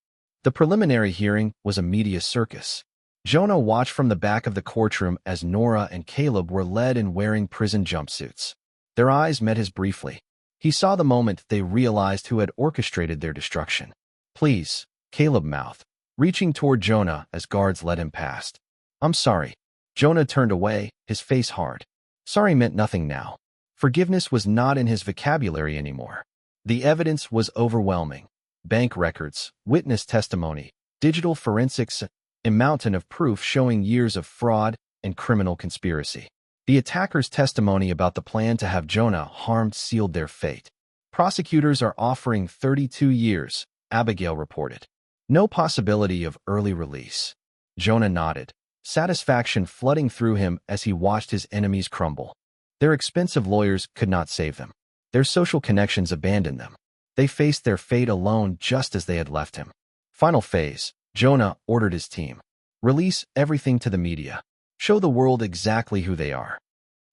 The preliminary hearing was a media circus. Jonah watched from the back of the courtroom as Nora and Caleb were led in wearing prison jumpsuits. Their eyes met his briefly. He saw the moment they realized who had orchestrated their destruction. Please, Caleb mouthed, reaching toward Jonah as guards led him past. I'm sorry. Jonah turned away, his face hard. Sorry meant nothing now. Forgiveness was not in his vocabulary anymore. The evidence was overwhelming. Bank records, witness testimony, digital forensics, a mountain of proof showing years of fraud and criminal conspiracy. The attackers' testimony about the plan to have Jonah harmed sealed their fate. Prosecutors are offering 32 years, Abigail reported. No possibility of early release. Jonah nodded, satisfaction flooding through him as he watched his enemies crumble. Their expensive lawyers could not save them. Their social connections abandoned them. They faced their fate alone just as they had left him. Final phase. Jonah ordered his team. Release everything to the media. Show the world exactly who they are.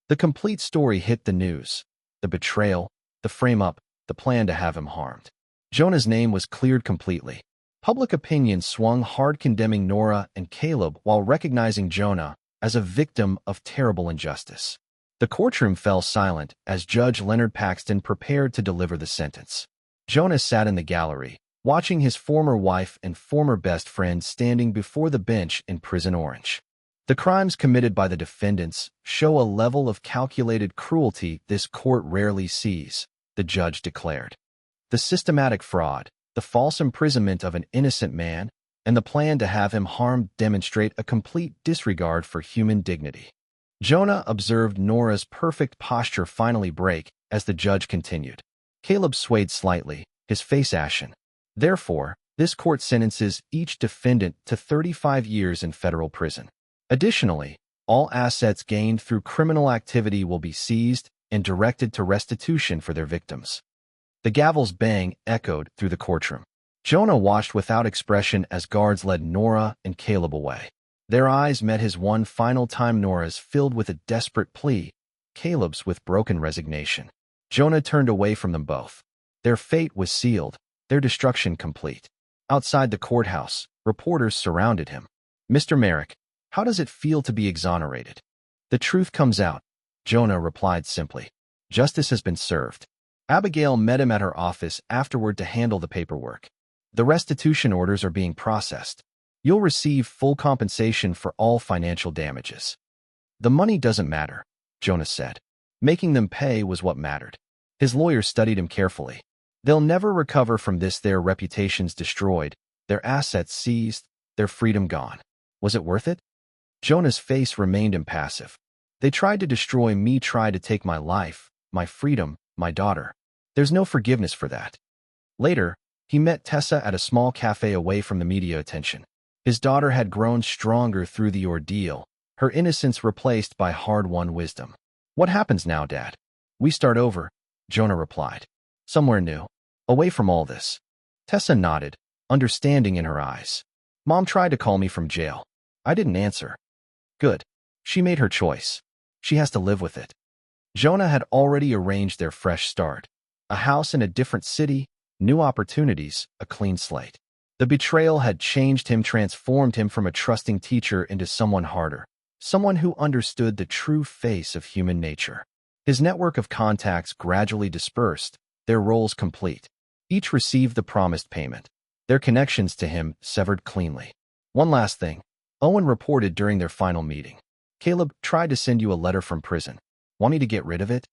The complete story hit the news. The betrayal, the frame-up, the plan to have him harmed. Jonah's name was cleared completely. Public opinion swung hard, condemning Nora and Caleb while recognizing Jonah as a victim of terrible injustice. The courtroom fell silent as Judge Leonard Paxton prepared to deliver the sentence. Jonah sat in the gallery, watching his former wife and former best friend standing before the bench in Prison Orange. The crimes committed by the defendants show a level of calculated cruelty this court rarely sees, the judge declared. The systematic fraud, the false imprisonment of an innocent man, and the plan to have him harmed demonstrate a complete disregard for human dignity. Jonah observed Nora's perfect posture finally break as the judge continued. Caleb swayed slightly, his face ashen. Therefore, this court sentences each defendant to 35 years in federal prison. Additionally, all assets gained through criminal activity will be seized and directed to restitution for their victims. The gavel's bang echoed through the courtroom. Jonah watched without expression as guards led Nora and Caleb away. Their eyes met his one final time, Nora's filled with a desperate plea, Caleb's with broken resignation. Jonah turned away from them both. Their fate was sealed, their destruction complete. Outside the courthouse, reporters surrounded him. Mr. Merrick, how does it feel to be exonerated? The truth comes out, Jonah replied simply. Justice has been served. Abigail met him at her office afterward to handle the paperwork. The restitution orders are being processed. You'll receive full compensation for all financial damages. The money doesn't matter, Jonah said. Making them pay was what mattered. His lawyers studied him carefully. They'll never recover from this, their reputations destroyed, their assets seized, their freedom gone. Was it worth it? Jonah's face remained impassive. They tried to destroy me, tried to take my life, my freedom, my daughter. There's no forgiveness for that. Later, he met Tessa at a small cafe away from the media attention. His daughter had grown stronger through the ordeal, her innocence replaced by hard-won wisdom. What happens now, Dad? We start over, Jonah replied. Somewhere new, away from all this. Tessa nodded, understanding in her eyes. Mom tried to call me from jail. I didn't answer. Good. She made her choice. She has to live with it. Jonah had already arranged their fresh start. A house in a different city, new opportunities, a clean slate. The betrayal had changed him, transformed him from a trusting teacher into someone harder, someone who understood the true face of human nature. His network of contacts gradually dispersed, their roles complete. Each received the promised payment. Their connections to him severed cleanly. One last thing, Owen reported during their final meeting. Caleb tried to send you a letter from prison. Want me to get rid of it?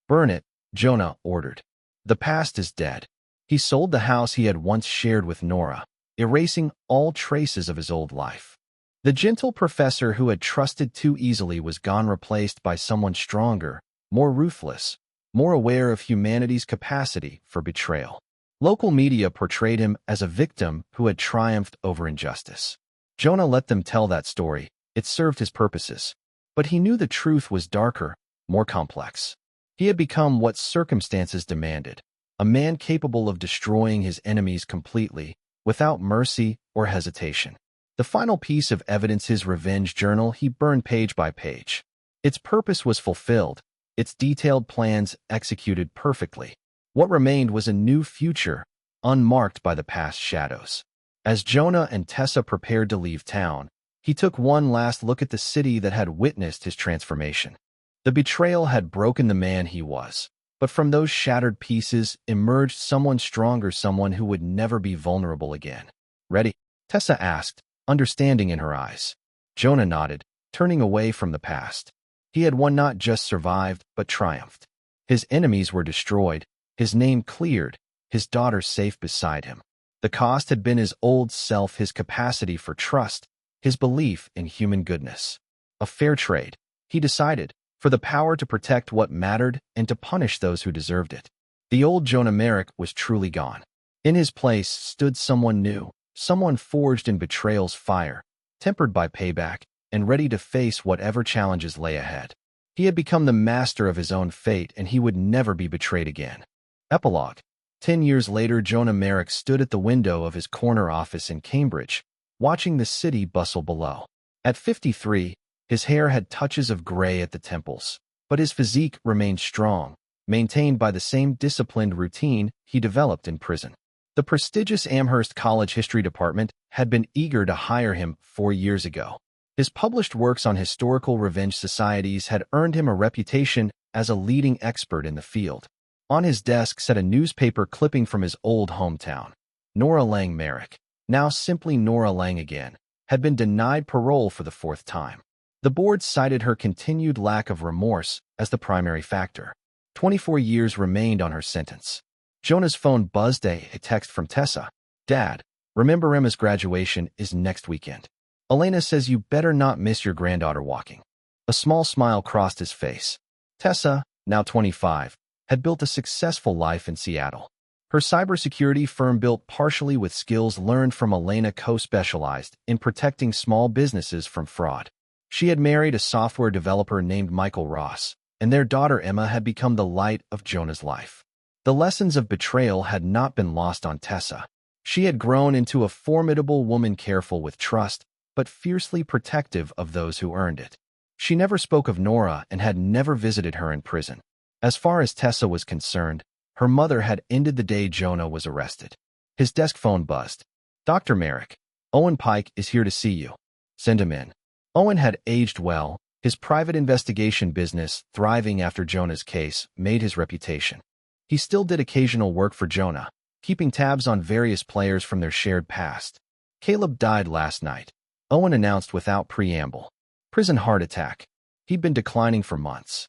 Burn it, Jonah ordered. The past is dead. He sold the house he had once shared with Nora, erasing all traces of his old life. The gentle professor who had trusted too easily was gone, replaced by someone stronger, more ruthless, more aware of humanity's capacity for betrayal. Local media portrayed him as a victim who had triumphed over injustice. Jonah let them tell that story. It served his purposes. But he knew the truth was darker, more complex. He had become what circumstances demanded, a man capable of destroying his enemies completely, without mercy or hesitation. The final piece of evidence, his revenge journal, he burned page by page. Its purpose was fulfilled, its detailed plans executed perfectly. What remained was a new future, unmarked by the past shadows. As Jonah and Tessa prepared to leave town, he took one last look at the city that had witnessed his transformation. The betrayal had broken the man he was, but from those shattered pieces emerged someone stronger, someone who would never be vulnerable again. "Ready?" Tessa asked, understanding in her eyes. Jonah nodded, turning away from the past. He had won, not just survived, but triumphed. His enemies were destroyed, his name cleared, his daughter safe beside him. The cost had been his old self, his capacity for trust, his belief in human goodness. A fair trade, he decided, for the power to protect what mattered and to punish those who deserved it. The old Jonah Merrick was truly gone. In his place stood someone new, someone forged in betrayal's fire, tempered by payback, and ready to face whatever challenges lay ahead. He had become the master of his own fate, and he would never be betrayed again. Epilogue. 10 years later, Jonah Merrick stood at the window of his corner office in Cambridge, watching the city bustle below. At 53, his hair had touches of gray at the temples, but his physique remained strong, maintained by the same disciplined routine he developed in prison. The prestigious Amherst College History Department had been eager to hire him 4 years ago. His published works on historical revenge societies had earned him a reputation as a leading expert in the field. On his desk sat a newspaper clipping from his old hometown. Nora Lang Merrick, now simply Nora Lang again, had been denied parole for the 4th time. The board cited her continued lack of remorse as the primary factor. 24 years remained on her sentence. Jonah's phone buzzed. A text from Tessa. "Dad, remember Emma's graduation is next weekend. Elena says you better not miss your granddaughter walking." A small smile crossed his face. Tessa, now 25, had built a successful life in Seattle. Her cybersecurity firm, built partially with skills learned from Elena, co-specialized in protecting small businesses from fraud. She had married a software developer named Michael Ross, and their daughter Emma had become the light of Jonah's life. The lessons of betrayal had not been lost on Tessa. She had grown into a formidable woman, careful with trust, but fiercely protective of those who earned it. She never spoke of Nora and had never visited her in prison. As far as Tessa was concerned, her mother had ended the day Jonah was arrested. His desk phone buzzed. "Dr. Merrick, Owen Pike is here to see you. Send him in." Owen had aged well, his private investigation business, thriving after Jonah's case, made his reputation. He still did occasional work for Jonah, keeping tabs on various players from their shared past. "Caleb died last night," Owen announced without preamble. "Prison heart attack. He'd been declining for months."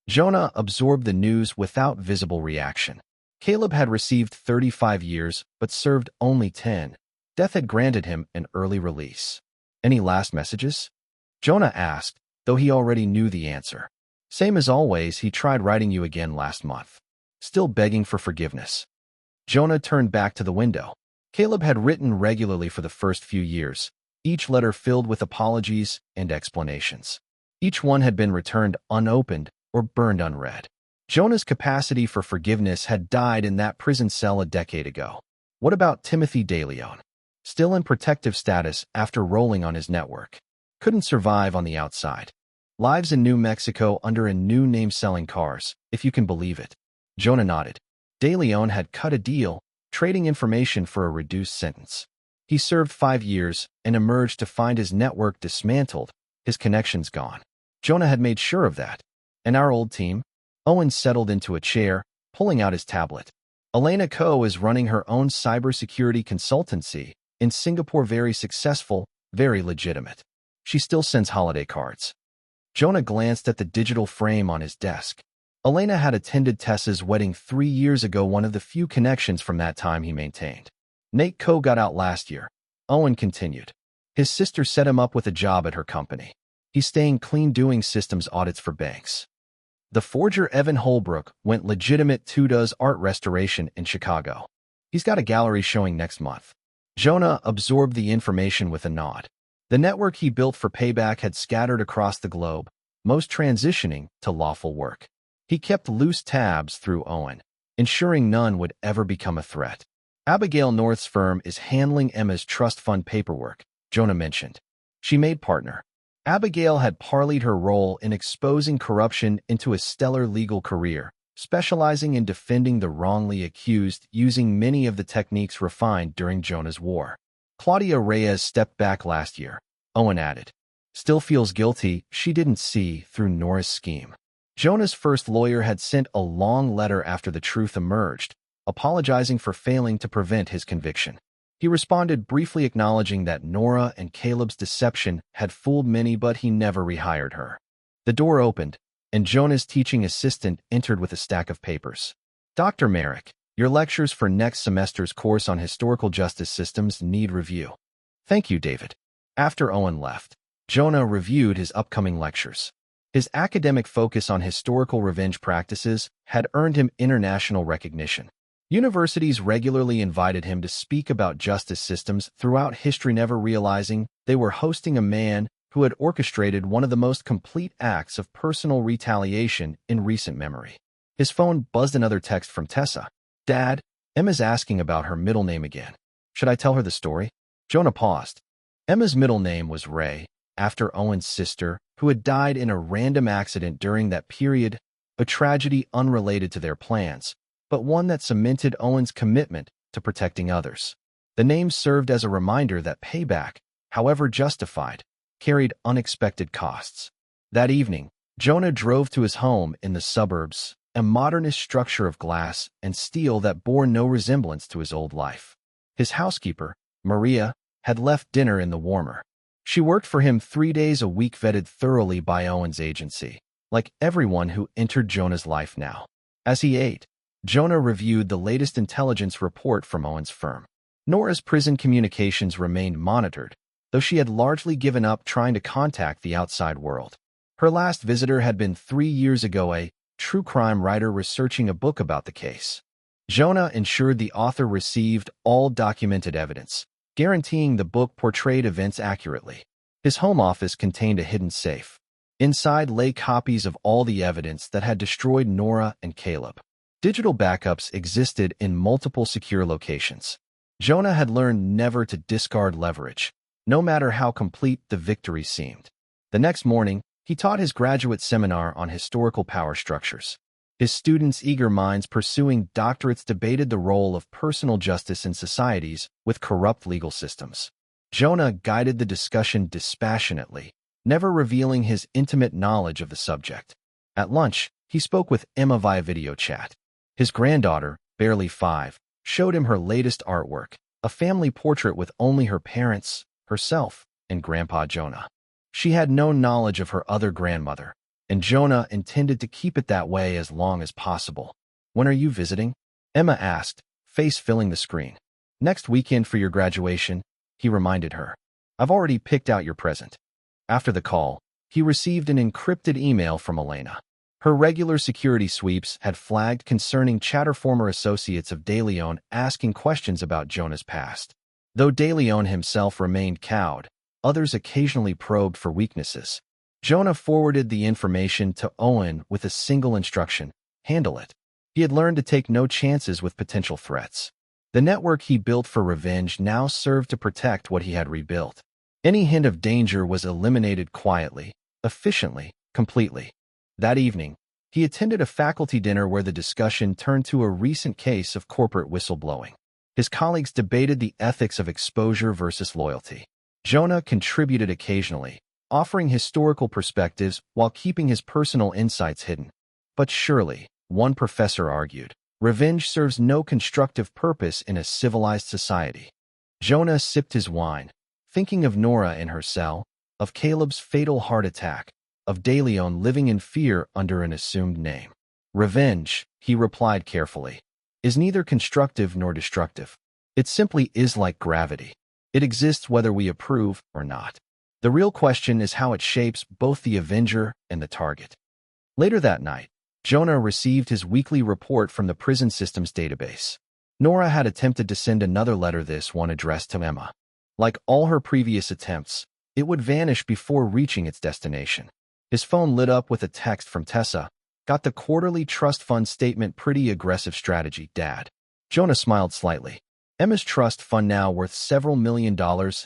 Jonah absorbed the news without visible reaction. Caleb had received 35 years, but served only 10. Death had granted him an early release. "Any last messages?" Jonah asked, though he already knew the answer. "Same as always, he tried writing you again last month. Still begging for forgiveness." Jonah turned back to the window. Caleb had written regularly for the first few years, each letter filled with apologies and explanations. Each one had been returned unopened or burned unread. Jonah's capacity for forgiveness had died in that prison cell a decade ago. What about Timothy DeLeon? Still in protective status after rolling on his network. Couldn't survive on the outside. Lives in New Mexico under a new name, selling cars, if you can believe it. Jonah nodded. DeLeon had cut a deal, trading information for a reduced sentence. He served 5 years and emerged to find his network dismantled, his connections gone. Jonah had made sure of that. And our old team? Owen settled into a chair, pulling out his tablet. Elena Ko is running her own cybersecurity consultancy in Singapore, very successful, very legitimate. She still sends holiday cards. Jonah glanced at the digital frame on his desk. Elena had attended Tessa's wedding 3 years ago, one of the few connections from that time he maintained. Nate Ko got out last year. Owen continued. His sister set him up with a job at her company. He's staying clean, doing systems audits for banks. The forger Evan Holbrook went legitimate too, does art restoration in Chicago. He's got a gallery showing next month. Jonah absorbed the information with a nod. The network he built for Payback had scattered across the globe, most transitioning to lawful work. He kept loose tabs through Owen, ensuring none would ever become a threat. Abigail North's firm is handling Emma's trust fund paperwork, Jonah mentioned. She made partner. Abigail had parlayed her role in exposing corruption into a stellar legal career, specializing in defending the wrongly accused using many of the techniques refined during Jonah's war. Claudia Reyes stepped back last year, Owen added. Still feels guilty she didn't see through Nora's scheme. Jonah's first lawyer had sent a long letter after the truth emerged, apologizing for failing to prevent his conviction. He responded briefly acknowledging that Nora and Caleb's deception had fooled many, but he never rehired her. The door opened, and Jonah's teaching assistant entered with a stack of papers. Dr. Merrick, your lectures for next semester's course on historical justice systems need review. Thank you, David. After Owen left, Jonah reviewed his upcoming lectures. His academic focus on historical revenge practices had earned him international recognition. Universities regularly invited him to speak about justice systems throughout history, never realizing they were hosting a man who had orchestrated one of the most complete acts of personal retaliation in recent memory. His phone buzzed, another text from Tessa. Dad, Emma's asking about her middle name again. Should I tell her the story? Jonah paused. Emma's middle name was Ray, after Owen's sister, who had died in a random accident during that period, a tragedy unrelated to their plans, but one that cemented Owen's commitment to protecting others. The name served as a reminder that payback, however justified, carried unexpected costs. That evening, Jonah drove to his home in the suburbs, a modernist structure of glass and steel that bore no resemblance to his old life. His housekeeper, Maria, had left dinner in the warmer. She worked for him 3 days a week, vetted thoroughly by Owen's agency, like everyone who entered Jonah's life now. As he ate, Jonah reviewed the latest intelligence report from Owen's firm. Nora's prison communications remained monitored, though she had largely given up trying to contact the outside world. Her last visitor had been 3 years ago, a true crime writer researching a book about the case. Jonah ensured the author received all documented evidence, guaranteeing the book portrayed events accurately. His home office contained a hidden safe. Inside lay copies of all the evidence that had destroyed Nora and Caleb. Digital backups existed in multiple secure locations. Jonah had learned never to discard leverage, no matter how complete the victory seemed. The next morning, he taught his graduate seminar on historical power structures. His students' eager minds pursuing doctorates debated the role of personal justice in societies with corrupt legal systems. Jonah guided the discussion dispassionately, never revealing his intimate knowledge of the subject. At lunch, he spoke with Emma via video chat. His granddaughter, barely 5, showed him her latest artwork, a family portrait with only her parents, herself, and Grandpa Jonah. She had no knowledge of her other grandmother, and Jonah intended to keep it that way as long as possible. When are you visiting? Emma asked, face filling the screen. Next weekend for your graduation, he reminded her. I've already picked out your present. After the call, he received an encrypted email from Elena. Her regular security sweeps had flagged concerning chatter former associates of De Leon asking questions about Jonah's past. Though De Leon himself remained cowed, others occasionally probed for weaknesses. Jonah forwarded the information to Owen with a single instruction: handle it. He had learned to take no chances with potential threats. The network he built for revenge now served to protect what he had rebuilt. Any hint of danger was eliminated quietly, efficiently, completely. That evening, he attended a faculty dinner where the discussion turned to a recent case of corporate whistleblowing. His colleagues debated the ethics of exposure versus loyalty. Jonah contributed occasionally, offering historical perspectives while keeping his personal insights hidden. But surely, one professor argued, revenge serves no constructive purpose in a civilized society. Jonah sipped his wine, thinking of Nora in her cell, of Caleb's fatal heart attack, of De Leon living in fear under an assumed name. Revenge, he replied carefully, is neither constructive nor destructive. It simply is like gravity. It exists whether we approve or not. The real question is how it shapes both the avenger and the target. Later that night, Jonah received his weekly report from the prison systems database. Nora had attempted to send another letter, this one addressed to Emma. Like all her previous attempts, it would vanish before reaching its destination. His phone lit up with a text from Tessa. Got the quarterly trust fund statement. Pretty aggressive strategy, Dad. Jonah smiled slightly. Emma's trust fund, now worth several $1 million,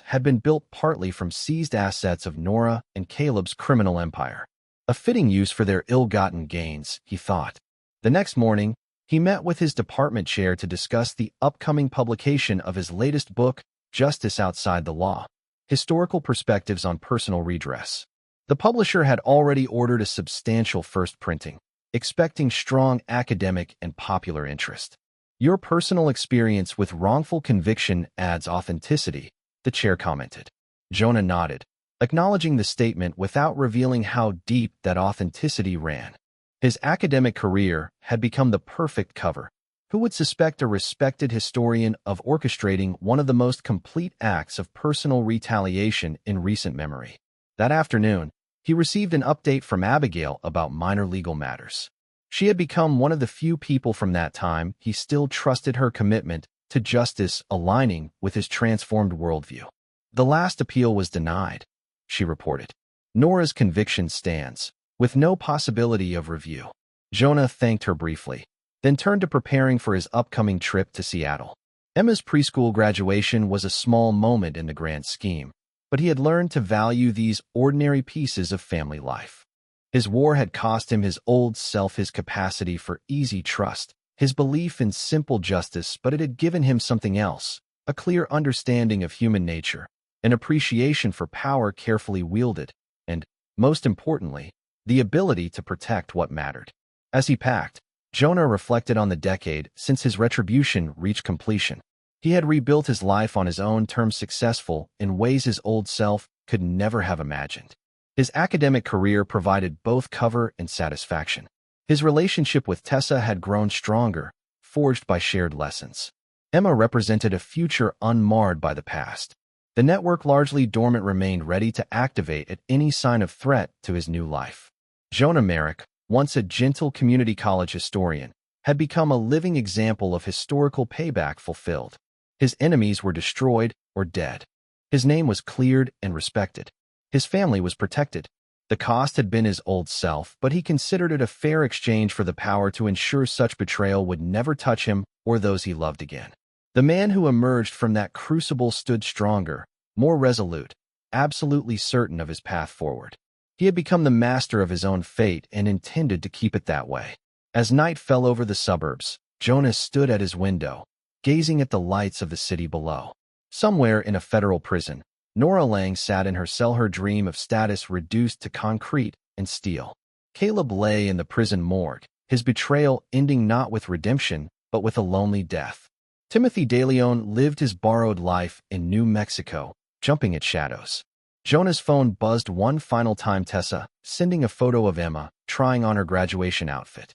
had been built partly from seized assets of Nora and Caleb's criminal empire. A fitting use for their ill-gotten gains, he thought. The next morning, he met with his department chair to discuss the upcoming publication of his latest book, Justice Outside the Law: Historical Perspectives on Personal Redress. The publisher had already ordered a substantial first printing, expecting strong academic and popular interest. Your personal experience with wrongful conviction adds authenticity, the chair commented. Jonah nodded, acknowledging the statement without revealing how deep that authenticity ran. His academic career had become the perfect cover. Who would suspect a respected historian of orchestrating one of the most complete acts of personal retaliation in recent memory? That afternoon, he received an update from Abigail about minor legal matters. She had become one of the few people from that time he still trusted her commitment to justice aligning with his transformed worldview. The last appeal was denied, she reported. Nora's conviction stands, with no possibility of review. Jonah thanked her briefly, then turned to preparing for his upcoming trip to Seattle. Emma's preschool graduation was a small moment in the grand scheme, but he had learned to value these ordinary pieces of family life. His war had cost him his old self his capacity for easy trust, his belief in simple justice, but it had given him something else, a clear understanding of human nature, an appreciation for power carefully wielded, and, most importantly, the ability to protect what mattered. As he packed, Jonah reflected on the decade since his retribution reached completion. He had rebuilt his life on his own terms, successful in ways his old self could never have imagined. His academic career provided both cover and satisfaction. His relationship with Tessa had grown stronger, forged by shared lessons. Emma represented a future unmarred by the past. The network, largely dormant, remained ready to activate at any sign of threat to his new life. Jonah Merrick, once a gentle community college historian, had become a living example of historical payback fulfilled. His enemies were destroyed or dead. His name was cleared and respected. His family was protected. The cost had been his old self, but he considered it a fair exchange for the power to ensure such betrayal would never touch him or those he loved again. The man who emerged from that crucible stood stronger, more resolute, absolutely certain of his path forward. He had become the master of his own fate and intended to keep it that way. As night fell over the suburbs, Jonah stood at his window, gazing at the lights of the city below. Somewhere in a federal prison, Nora Lang sat in her cell, her dream of status reduced to concrete and steel. Caleb lay in the prison morgue, his betrayal ending not with redemption, but with a lonely death. Timothy DeLeon lived his borrowed life in New Mexico, jumping at shadows. Jonah's phone buzzed one final time. Tessa, sending a photo of Emma, trying on her graduation outfit.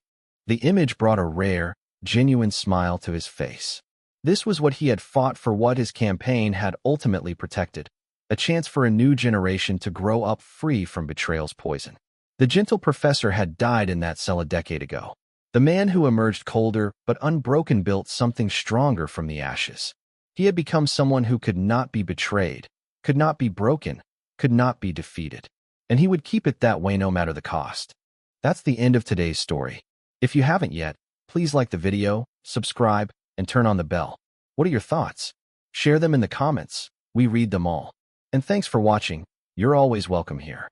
The image brought a rare, genuine smile to his face. This was what he had fought for, what his campaign had ultimately protected. A chance for a new generation to grow up free from betrayal's poison. The gentle professor had died in that cell a decade ago. The man who emerged colder but unbroken built something stronger from the ashes. He had become someone who could not be betrayed, could not be broken, could not be defeated. And he would keep it that way no matter the cost. That's the end of today's story. If you haven't yet, please like the video, subscribe, and turn on the bell. What are your thoughts? Share them in the comments. We read them all. And thanks for watching. You're always welcome here.